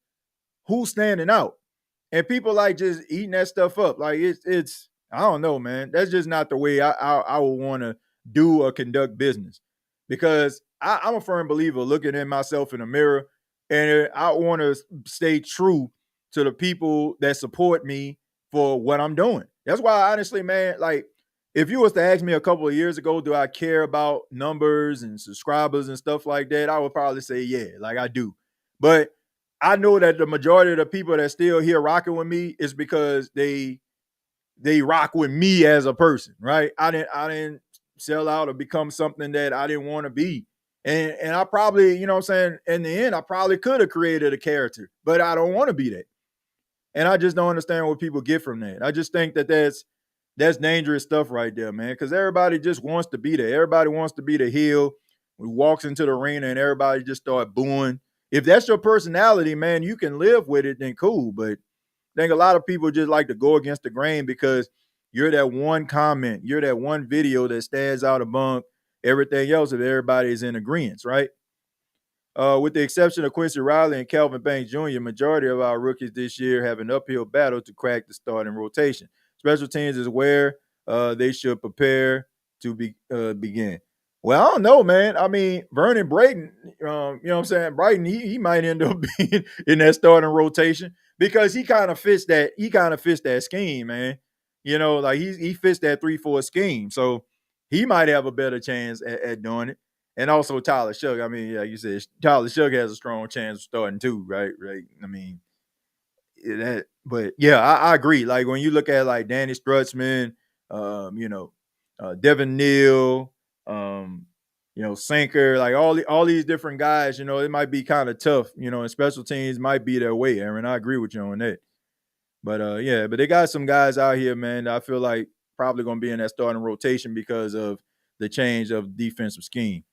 who's standing out? And people like just eating that stuff up. Like, it's I don't know, man. That's just not the way I would want to do or conduct business, because I'm a firm believer looking at myself in the mirror, and I want to stay true to the people that support me for what I'm doing. That's why, honestly, man, like, if you was to ask me a couple of years ago, do I care about numbers and subscribers and stuff like that, I would probably say, yeah, like, I do. But I know that the majority of the people that still here rocking with me is because they rock with me as a person, right? I didn't sell out or become something that I didn't want to be. And I probably, what I'm saying, in the end, I probably could have created a character, but I don't want to be that. And I just don't understand what people get from that. I just think that that's dangerous stuff right there, man, because everybody just wants to be there. Everybody wants to be the heel who walks into the arena and everybody just start booing. If that's your personality, man, you can live with it, then cool. But I think a lot of people just like to go against the grain because you're that one comment, you're that one video that stands out among everything else if everybody is in agreement, right? With the exception of Quincy Riley and Calvin Banks Jr., majority of our rookies this year have an uphill battle to crack the starting rotation. Special teams is where they should prepare to begin. Well, I don't know, man. I mean, Vernon Brayton, you know what I'm saying? Brighton, he might end up being in that starting rotation because he kind of fits that scheme, man. Like he fits that 3-4 scheme. So he might have a better chance at doing it. And also Tyler Shough. I mean, like you said, Tyler Shough has a strong chance of starting too, right? Right. I mean, but yeah, I agree. Like when you look at like Danny Strutzman, you know, Devin Neal, Sinker, like all these different guys, it might be kind of tough, and special teams might be their way, Aaron. I agree with you on that. But yeah, but they got some guys out here, man, that I feel like probably gonna be in that starting rotation because of the change of defensive scheme.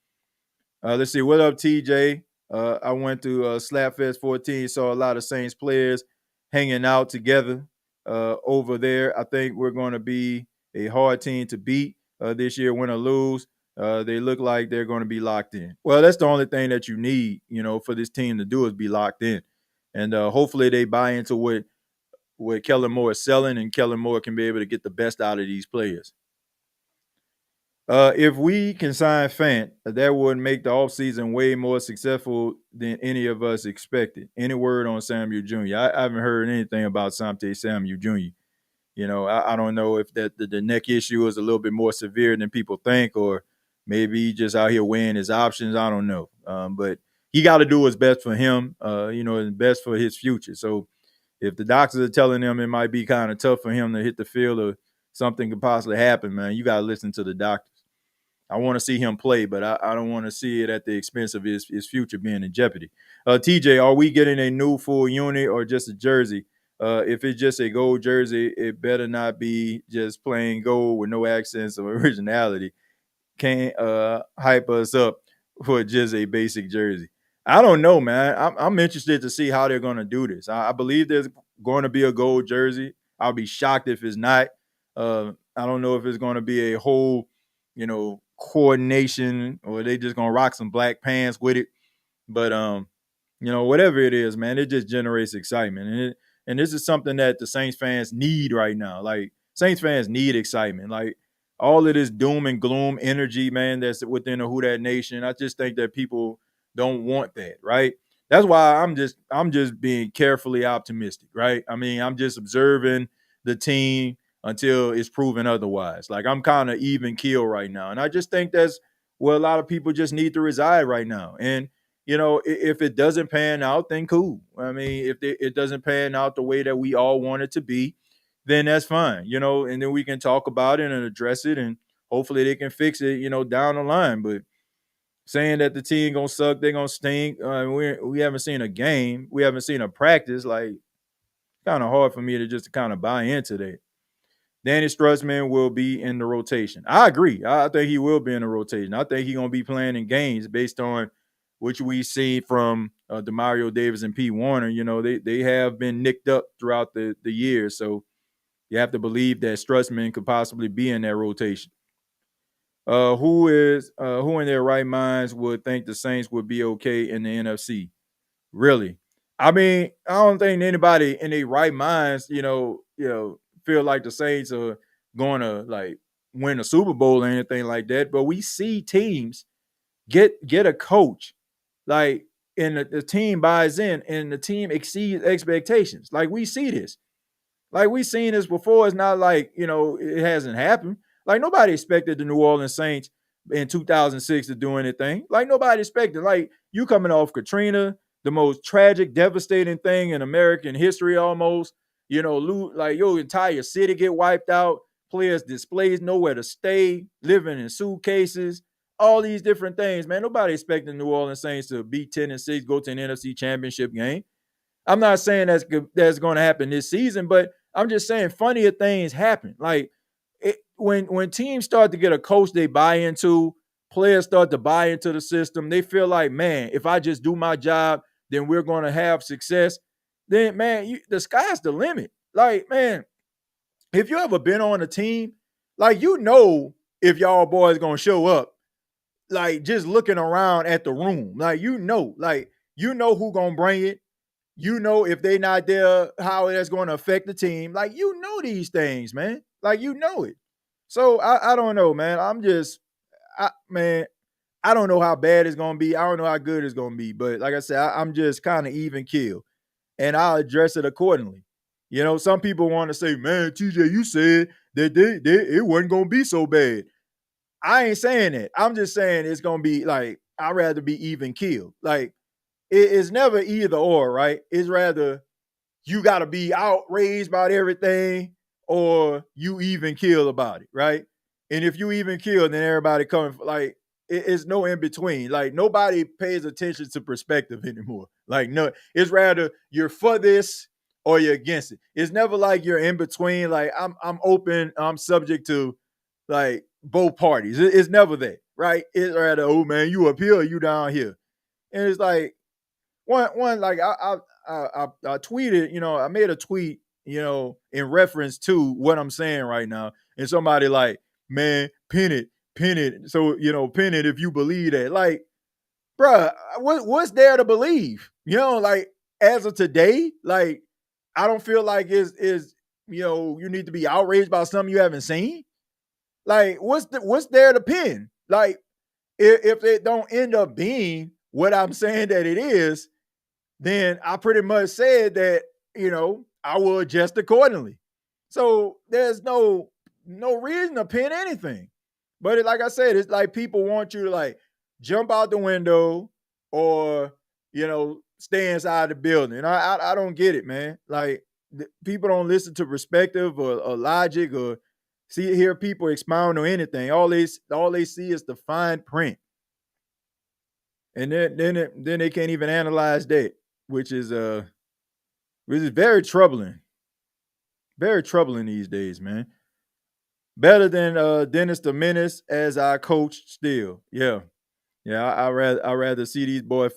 Let's see, what up, TJ? I went to Slapfest 14, saw a lot of Saints players hanging out together over there. I think we're going to be a hard team to beat this year, win or lose. They look like they're going to be locked in. Well, that's the only thing that you need, for this team to do is be locked in. And hopefully they buy into what Kellen Moore is selling, and Kellen Moore can be able to get the best out of these players. If we can sign Fant, that would make the offseason way more successful than any of us expected. Any word on Samuel Jr.? I haven't heard anything about Sante Samuel Jr. I don't know if that the neck issue is a little bit more severe than people think, or maybe he just out here weighing his options. I don't know. But he got to do what's best for him, and best for his future. So if the doctors are telling him it might be kind of tough for him to hit the field or something could possibly happen, man, you got to listen to the doctors. I want to see him play, but I don't want to see it at the expense of his future being in jeopardy. TJ, are we getting a new full unit or just a jersey? If it's just a gold jersey, it better not be just plain gold with no accents or originality. Can't hype us up for just a basic jersey. I don't know, man. I'm interested to see how they're going to do this. I believe there's going to be a gold jersey. I'll be shocked if it's not. I don't know if it's going to be a whole, coordination, or they just gonna rock some black pants with it. But whatever it is, man, it just generates excitement, and this is something that the Saints fans need right now. Like Saints fans need excitement. Like all of this doom and gloom energy, man, that's within the Who Dat Nation. I just think that people don't want that, right? That's why I'm just being carefully optimistic, right? I mean, I'm just observing the team until it's proven otherwise. Like I'm kind of even keel right now. And I just think that's where a lot of people just need to reside right now. And, if it doesn't pan out, then cool. I mean, if it doesn't pan out the way that we all want it to be, then that's fine, and then we can talk about it and address it, and hopefully they can fix it, down the line. But saying that the team gonna suck, they're gonna stink. We haven't seen a game. We haven't seen a practice. Like, kind of hard for me to just kind of buy into that. Danny Strutzman will be in the rotation. I agree. I think he will be in the rotation. I think he's going to be playing in games based on what we see from Demario Davis and P. Warner. They have been nicked up throughout the year. So you have to believe that Strutzman could possibly be in that rotation. Who in their right minds would think the Saints would be okay in the NFC? Really? I mean, I don't think anybody in their right minds, feel like the Saints are going to like win a Super Bowl or anything like that. But we see teams get a coach, like, and the team buys in and the team exceeds expectations. Like we see this. Like we've seen this before. It's not like, it hasn't happened. Like nobody expected the New Orleans Saints in 2006 to do anything. Like nobody expected. Like you coming off Katrina, the most tragic, devastating thing in American history almost. Like your entire city get wiped out, players displaced, nowhere to stay, living in suitcases, all these different things, man. Nobody expecting the New Orleans Saints to beat 10-6, go to an NFC championship game. I'm not saying that's going to happen this season, but I'm just saying funnier things happen. Like when teams start to get a coach they buy into, players start to buy into the system, they feel like, man, if I just do my job, then we're going to have success. Then, man, the sky's the limit. Like, man, if you ever been on a team, like, if y'all boys going to show up, like, just looking around at the room, like, who going to bring it. If they not there, how that's going to affect the team. Like, these things, man. Like, it. So, I don't know, man. I don't know how bad it's going to be. I don't know how good it's going to be. But like I said, I'm just kind of even keel. And I'll address it accordingly. Some people want to say, man, TJ, you said that it wasn't going to be so bad. I ain't saying that. I'm just saying it's gonna be like I'd rather be even killed. Like it's never either or, right? It's rather you got to be outraged about everything or you even kill about it, right? And if you even kill, then everybody coming like it's no in between. Like nobody pays attention to perspective anymore. Like no, it's rather you're for this or you're against it. It's never like you're in between. Like I'm open. I'm subject to like both parties. It's never that, right? It's rather oh man, you up here, or you down here, and it's like one like I tweeted, I made a tweet, in reference to what I'm saying right now, and somebody like, man, pin it. So pin it if you believe that. Like, bruh, what's there to believe? Like as of today, like I don't feel like is you need to be outraged about something you haven't seen. Like, what's there to pin? Like, if it don't end up being what I'm saying that it is, then I pretty much said that, I will adjust accordingly. So there's no reason to pin anything. But like I said, it's like people want you to like jump out the window or, stay inside the building. And I don't get it, man. Like people don't listen to perspective or logic or hear people expound on anything. All they see is the fine print. And then they can't even analyze that, which is very troubling. Very troubling these days, man. Better than Dennis the Menace as our coach still. Yeah. Yeah, I rather see these boys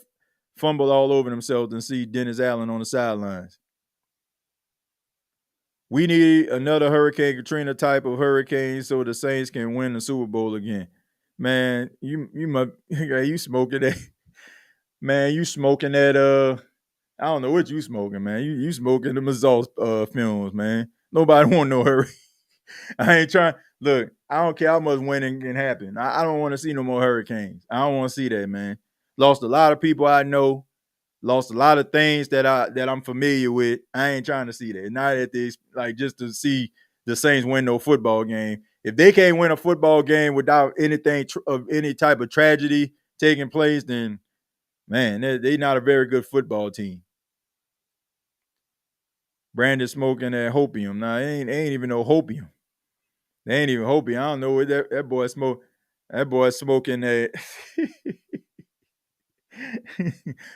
fumble all over themselves than see Dennis Allen on the sidelines. We need another Hurricane Katrina type of hurricane so the Saints can win the Super Bowl again. Man, you smoking that. Man, you smoking that I don't know what you smoking, man. You smoking the exhaust fumes, man. Nobody want no hurricane. I ain't trying. Look, I don't care how much winning can happen. I don't want to see no more hurricanes. I don't want to see that, man. Lost a lot of people I know. Lost a lot of things that I'm familiar with. I ain't trying to see that. Not at this, like just to see the Saints win no football game. If they can't win a football game without anything of any type of tragedy taking place, then man, they're not a very good football team. Brandon smoking that hopium. Nah, ain't even no hopium. They ain't even hopium. I don't know what that boy smoke. That boy smoking that.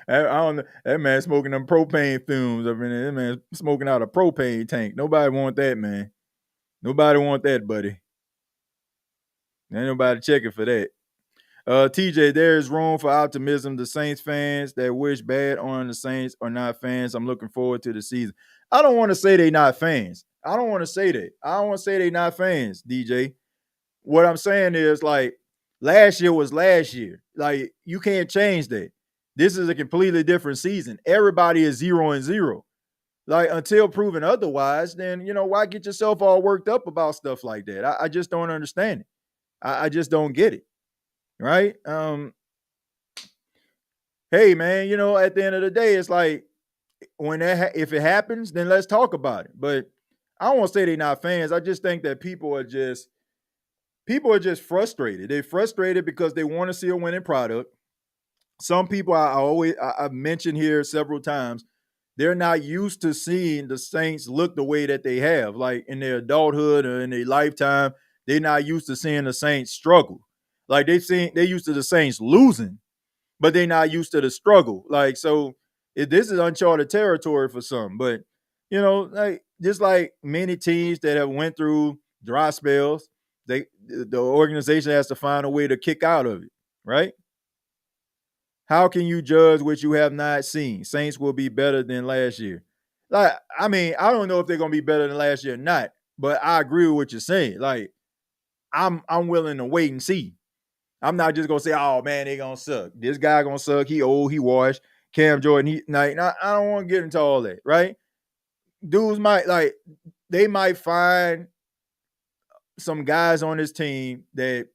I don't know. That man smoking them propane fumes up in there. That man smoking out a propane tank. Nobody want that, man. Nobody want that, buddy. Ain't nobody checking for that. TJ, there is room for optimism. The Saints fans that wish bad on the Saints are not fans. I'm looking forward to the season. I don't want to say they not fans. I don't want to say that. I don't want to say they not fans, DJ. What I'm saying is like last year was last year. Like you can't change that. This is a completely different season. Everybody is 0-0. Like until proven otherwise, then why get yourself all worked up about stuff like that? I just don't understand it. I just don't get it. Right? Hey man, at the end of the day, it's like when if it happens, then let's talk about it. But I don't want to say they're not fans. I just think that people are just frustrated. They're frustrated because they want to see a winning product. Some people I've mentioned here several times, they're not used to seeing the Saints look the way that they have. Like in their adulthood or in their lifetime, they're not used to seeing the Saints struggle. Like they're used to the Saints losing, but they're not used to the struggle. Like, so this is uncharted territory for some. But, like just like many teams that have went through dry spells, the organization has to find a way to kick out of it, right? How can you judge what you have not seen? Saints will be better than last year. Like, I mean, I don't know if they're gonna be better than last year or not, but I agree with what you're saying. Like, I'm willing to wait and see. I'm not just gonna say, oh man, they gonna suck. This guy gonna suck. He old, he washed. Cam Jordan, I don't want to get into all that, right? Dudes they might find some guys on this team that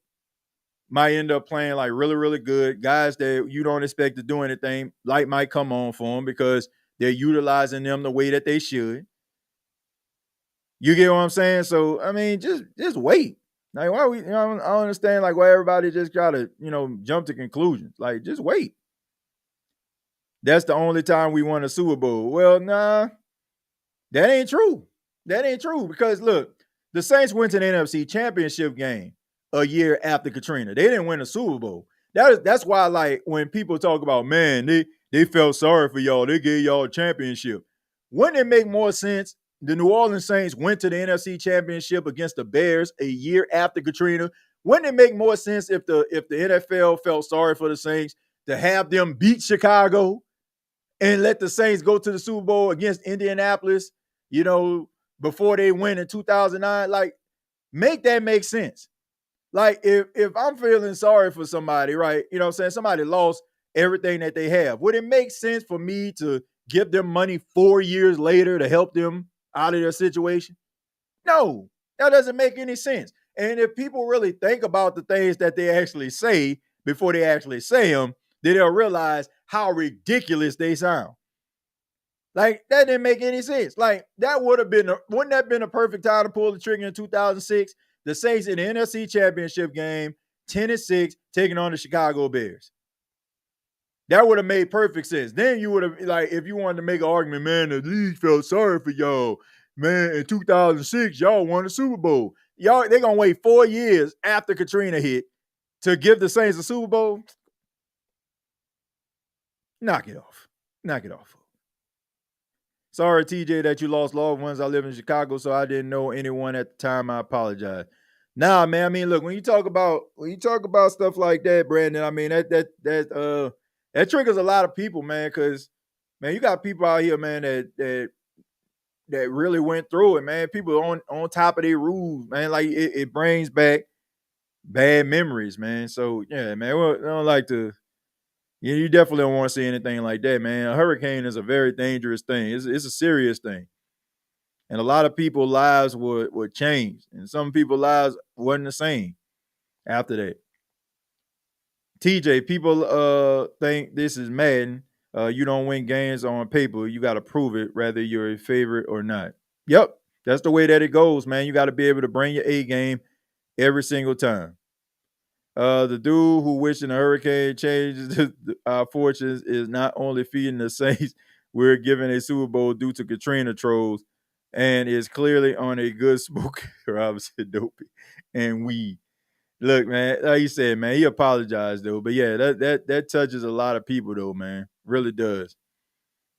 might end up playing like really, really good. Guys that you don't expect to do anything, light might come on for them because they're utilizing them the way that they should. You get what I'm saying? So, I mean, just wait. Like, why we? I don't understand. Like, why everybody just gotta, jump to conclusions. Like, just wait. That's the only time we won a Super Bowl. Well, nah, that ain't true. That ain't true because look, the Saints went to the NFC Championship game a year after Katrina. They didn't win a Super Bowl. That's why, like, when people talk about, man, they felt sorry for y'all, they gave y'all a championship. Wouldn't it make more sense? The New Orleans Saints went to the NFC Championship against the Bears a year after Katrina. Wouldn't it make more sense if the NFL felt sorry for the Saints to have them beat Chicago and let the Saints go to the Super Bowl against Indianapolis, before they win in 2009? Like, make that make sense. Like, if I'm feeling sorry for somebody, right, I'm saying, somebody lost everything that they have, would it make sense for me to give them money 4 years later to help them out of their situation? No, that doesn't make any sense. And if people really think about the things that they actually say before they actually say them, then they'll realize how ridiculous they sound. Like, that didn't make any sense. Like, that wouldn't that have been a perfect time to pull the trigger in 2006? The Saints in the NFC Championship game, 10-6, taking on the Chicago Bears. That would have made perfect sense. Then you would have, like, if you wanted to make an argument, man, the league felt sorry for y'all. Man, in 2006, y'all won the Super Bowl. Y'all, they're going to wait 4 years after Katrina hit to give the Saints a Super Bowl? Knock it off. Knock it off. Sorry, TJ, that you lost loved ones. I live in Chicago, so I didn't know anyone at the time. I apologize. Nah, man. I mean, look, when you talk about stuff like that, Brandon, I mean, that triggers a lot of people, man, because, man, you got people out here, man, that really went through it, man. People on top of their rules, man. Like, it brings back bad memories, man. So, yeah, man, I don't like to. You definitely don't want to see anything like that, man. A hurricane is a very dangerous thing. It's a serious thing. And a lot of people's lives would change. And some people's lives wasn't the same after that. TJ, people think this is Madden. You don't win games on paper. You got to prove it, whether you're a favorite or not. Yep, that's the way that it goes, man. You got to be able to bring your A game every single time. The dude who wishing the hurricane changes our fortunes is not only feeding the Saints, we're giving a Super Bowl due to Katrina trolls, and is clearly on a good spook. Robinson Dopey and we look, man. Like you said, man, he apologized though, but yeah, that touches a lot of people though, man. Really does.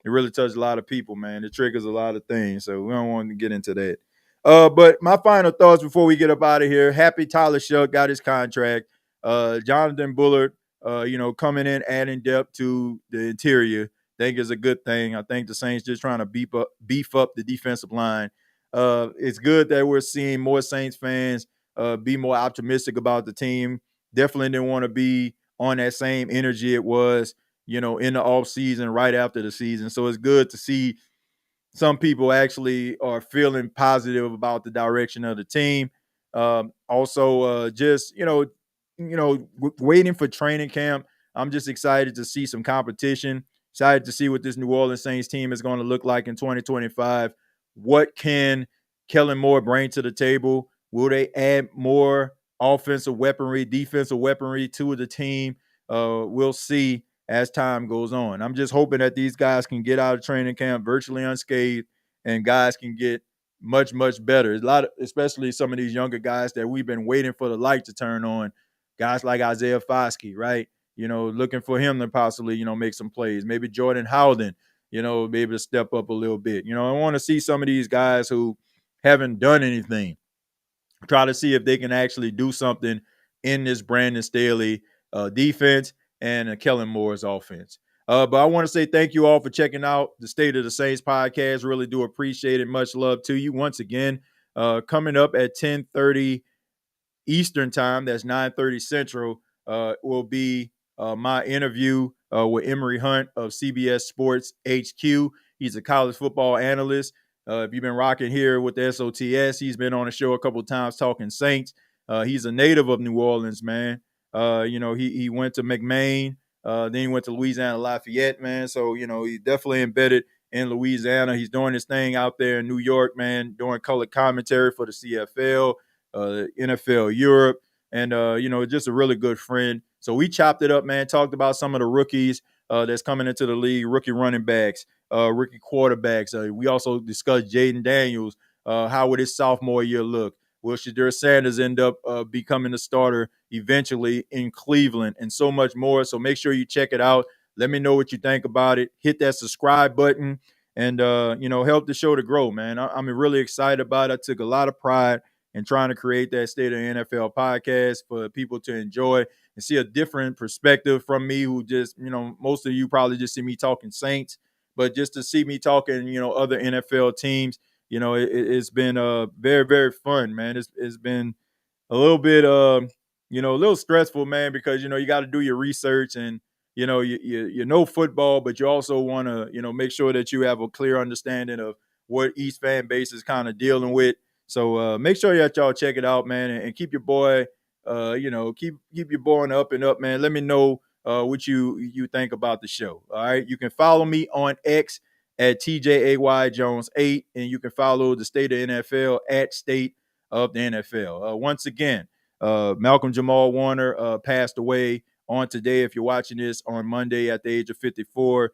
It really touches a lot of people, man. It triggers a lot of things, so we don't want to get into that. But my final thoughts before we get up out of here. Happy Tyler Shough got his contract. Jonathan Bullard, coming in, adding depth to the interior, I think is a good thing. I think the Saints just trying to beef up the defensive line. It's good that we're seeing more Saints fans be more optimistic about the team. Definitely didn't want to be on that same energy it was, in the off season, right after the season. So it's good to see some people actually are feeling positive about the direction of the team. Also, just waiting for training camp. I'm just excited to see some competition. Excited to see what this New Orleans Saints team is going to look like in 2025. What can Kellen Moore bring to the table? Will they add more offensive weaponry, defensive weaponry to the team? We'll see as time goes on. I'm just hoping that these guys can get out of training camp virtually unscathed, and guys can get much, much better. Especially some of these younger guys that we've been waiting for the light to turn on. Guys like Isaiah Foskey, right? Looking for him to possibly, make some plays. Maybe Jordan Howden, be able to step up a little bit. I want to see some of these guys who haven't done anything, try to see if they can actually do something in this Brandon Staley defense and Kellen Moore's offense. But I want to say thank you all for checking out the State of the Saints podcast. Really do appreciate it. Much love to you. Once again, coming up at 10:30 Eastern time, that's 9:30 Central, will be my interview with Emory Hunt of CBS Sports HQ. He's a college football analyst. If you've been rocking here with the SOTS, he's been on the show a couple of times talking Saints. He's a native of New Orleans, man. He went to McMain, then he went to Louisiana Lafayette, man. So, he's definitely embedded in Louisiana. He's doing his thing out there in New York, man, doing color commentary for the CFL. NFL Europe, and just a really good friend. So we chopped it up, man. Talked about some of the rookies that's coming into the league, rookie running backs, rookie quarterbacks. We also discussed Jaden Daniels. How would his sophomore year look? Will Shadur Sanders end up becoming a starter eventually in Cleveland, and so much more? So make sure you check it out. Let me know what you think about it. Hit that subscribe button and, help the show to grow, man. I'm really excited about it. I took a lot of pride in trying to create that State of the NFL podcast for people to enjoy and see a different perspective from me, who just, most of you probably just see me talking Saints, but just to see me talking, other NFL teams, it's been very, very fun, man. It's been a little bit, a little stressful, man, because, you got to do your research and, you know football, but you also want to, make sure that you have a clear understanding of what each fan base is kind of dealing with. So make sure that y'all check it out, man, and keep your boy, keep your boy on the up and up, man. Let me know what you think about the show. All right, you can follow me on X at TJAY Jones 8, and you can follow the State of NFL at State of the NFL. Once again, Malcolm Jamal Warner passed away on today. If you're watching this on Monday at the age of 54,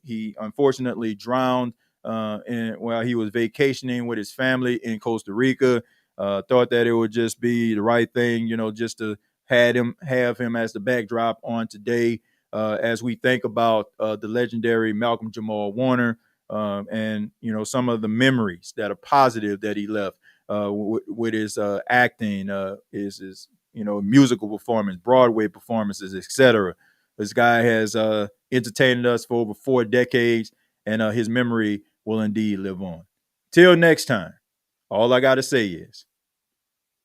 he unfortunately drowned while he was vacationing with his family in Costa Rica. Thought that it would just be the right thing, just to have him as the backdrop on today as we think about the legendary Malcolm Jamal Warner and, some of the memories that are positive that he left with his acting, his musical performance, Broadway performances, etc. This guy has entertained us for over 4 decades, and his memory will indeed live on. Till next time, all I got to say is,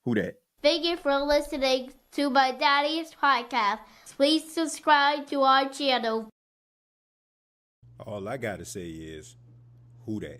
who dat? Thank you for listening to my daddy's podcast. Please subscribe to our channel. All I got to say is, who dat?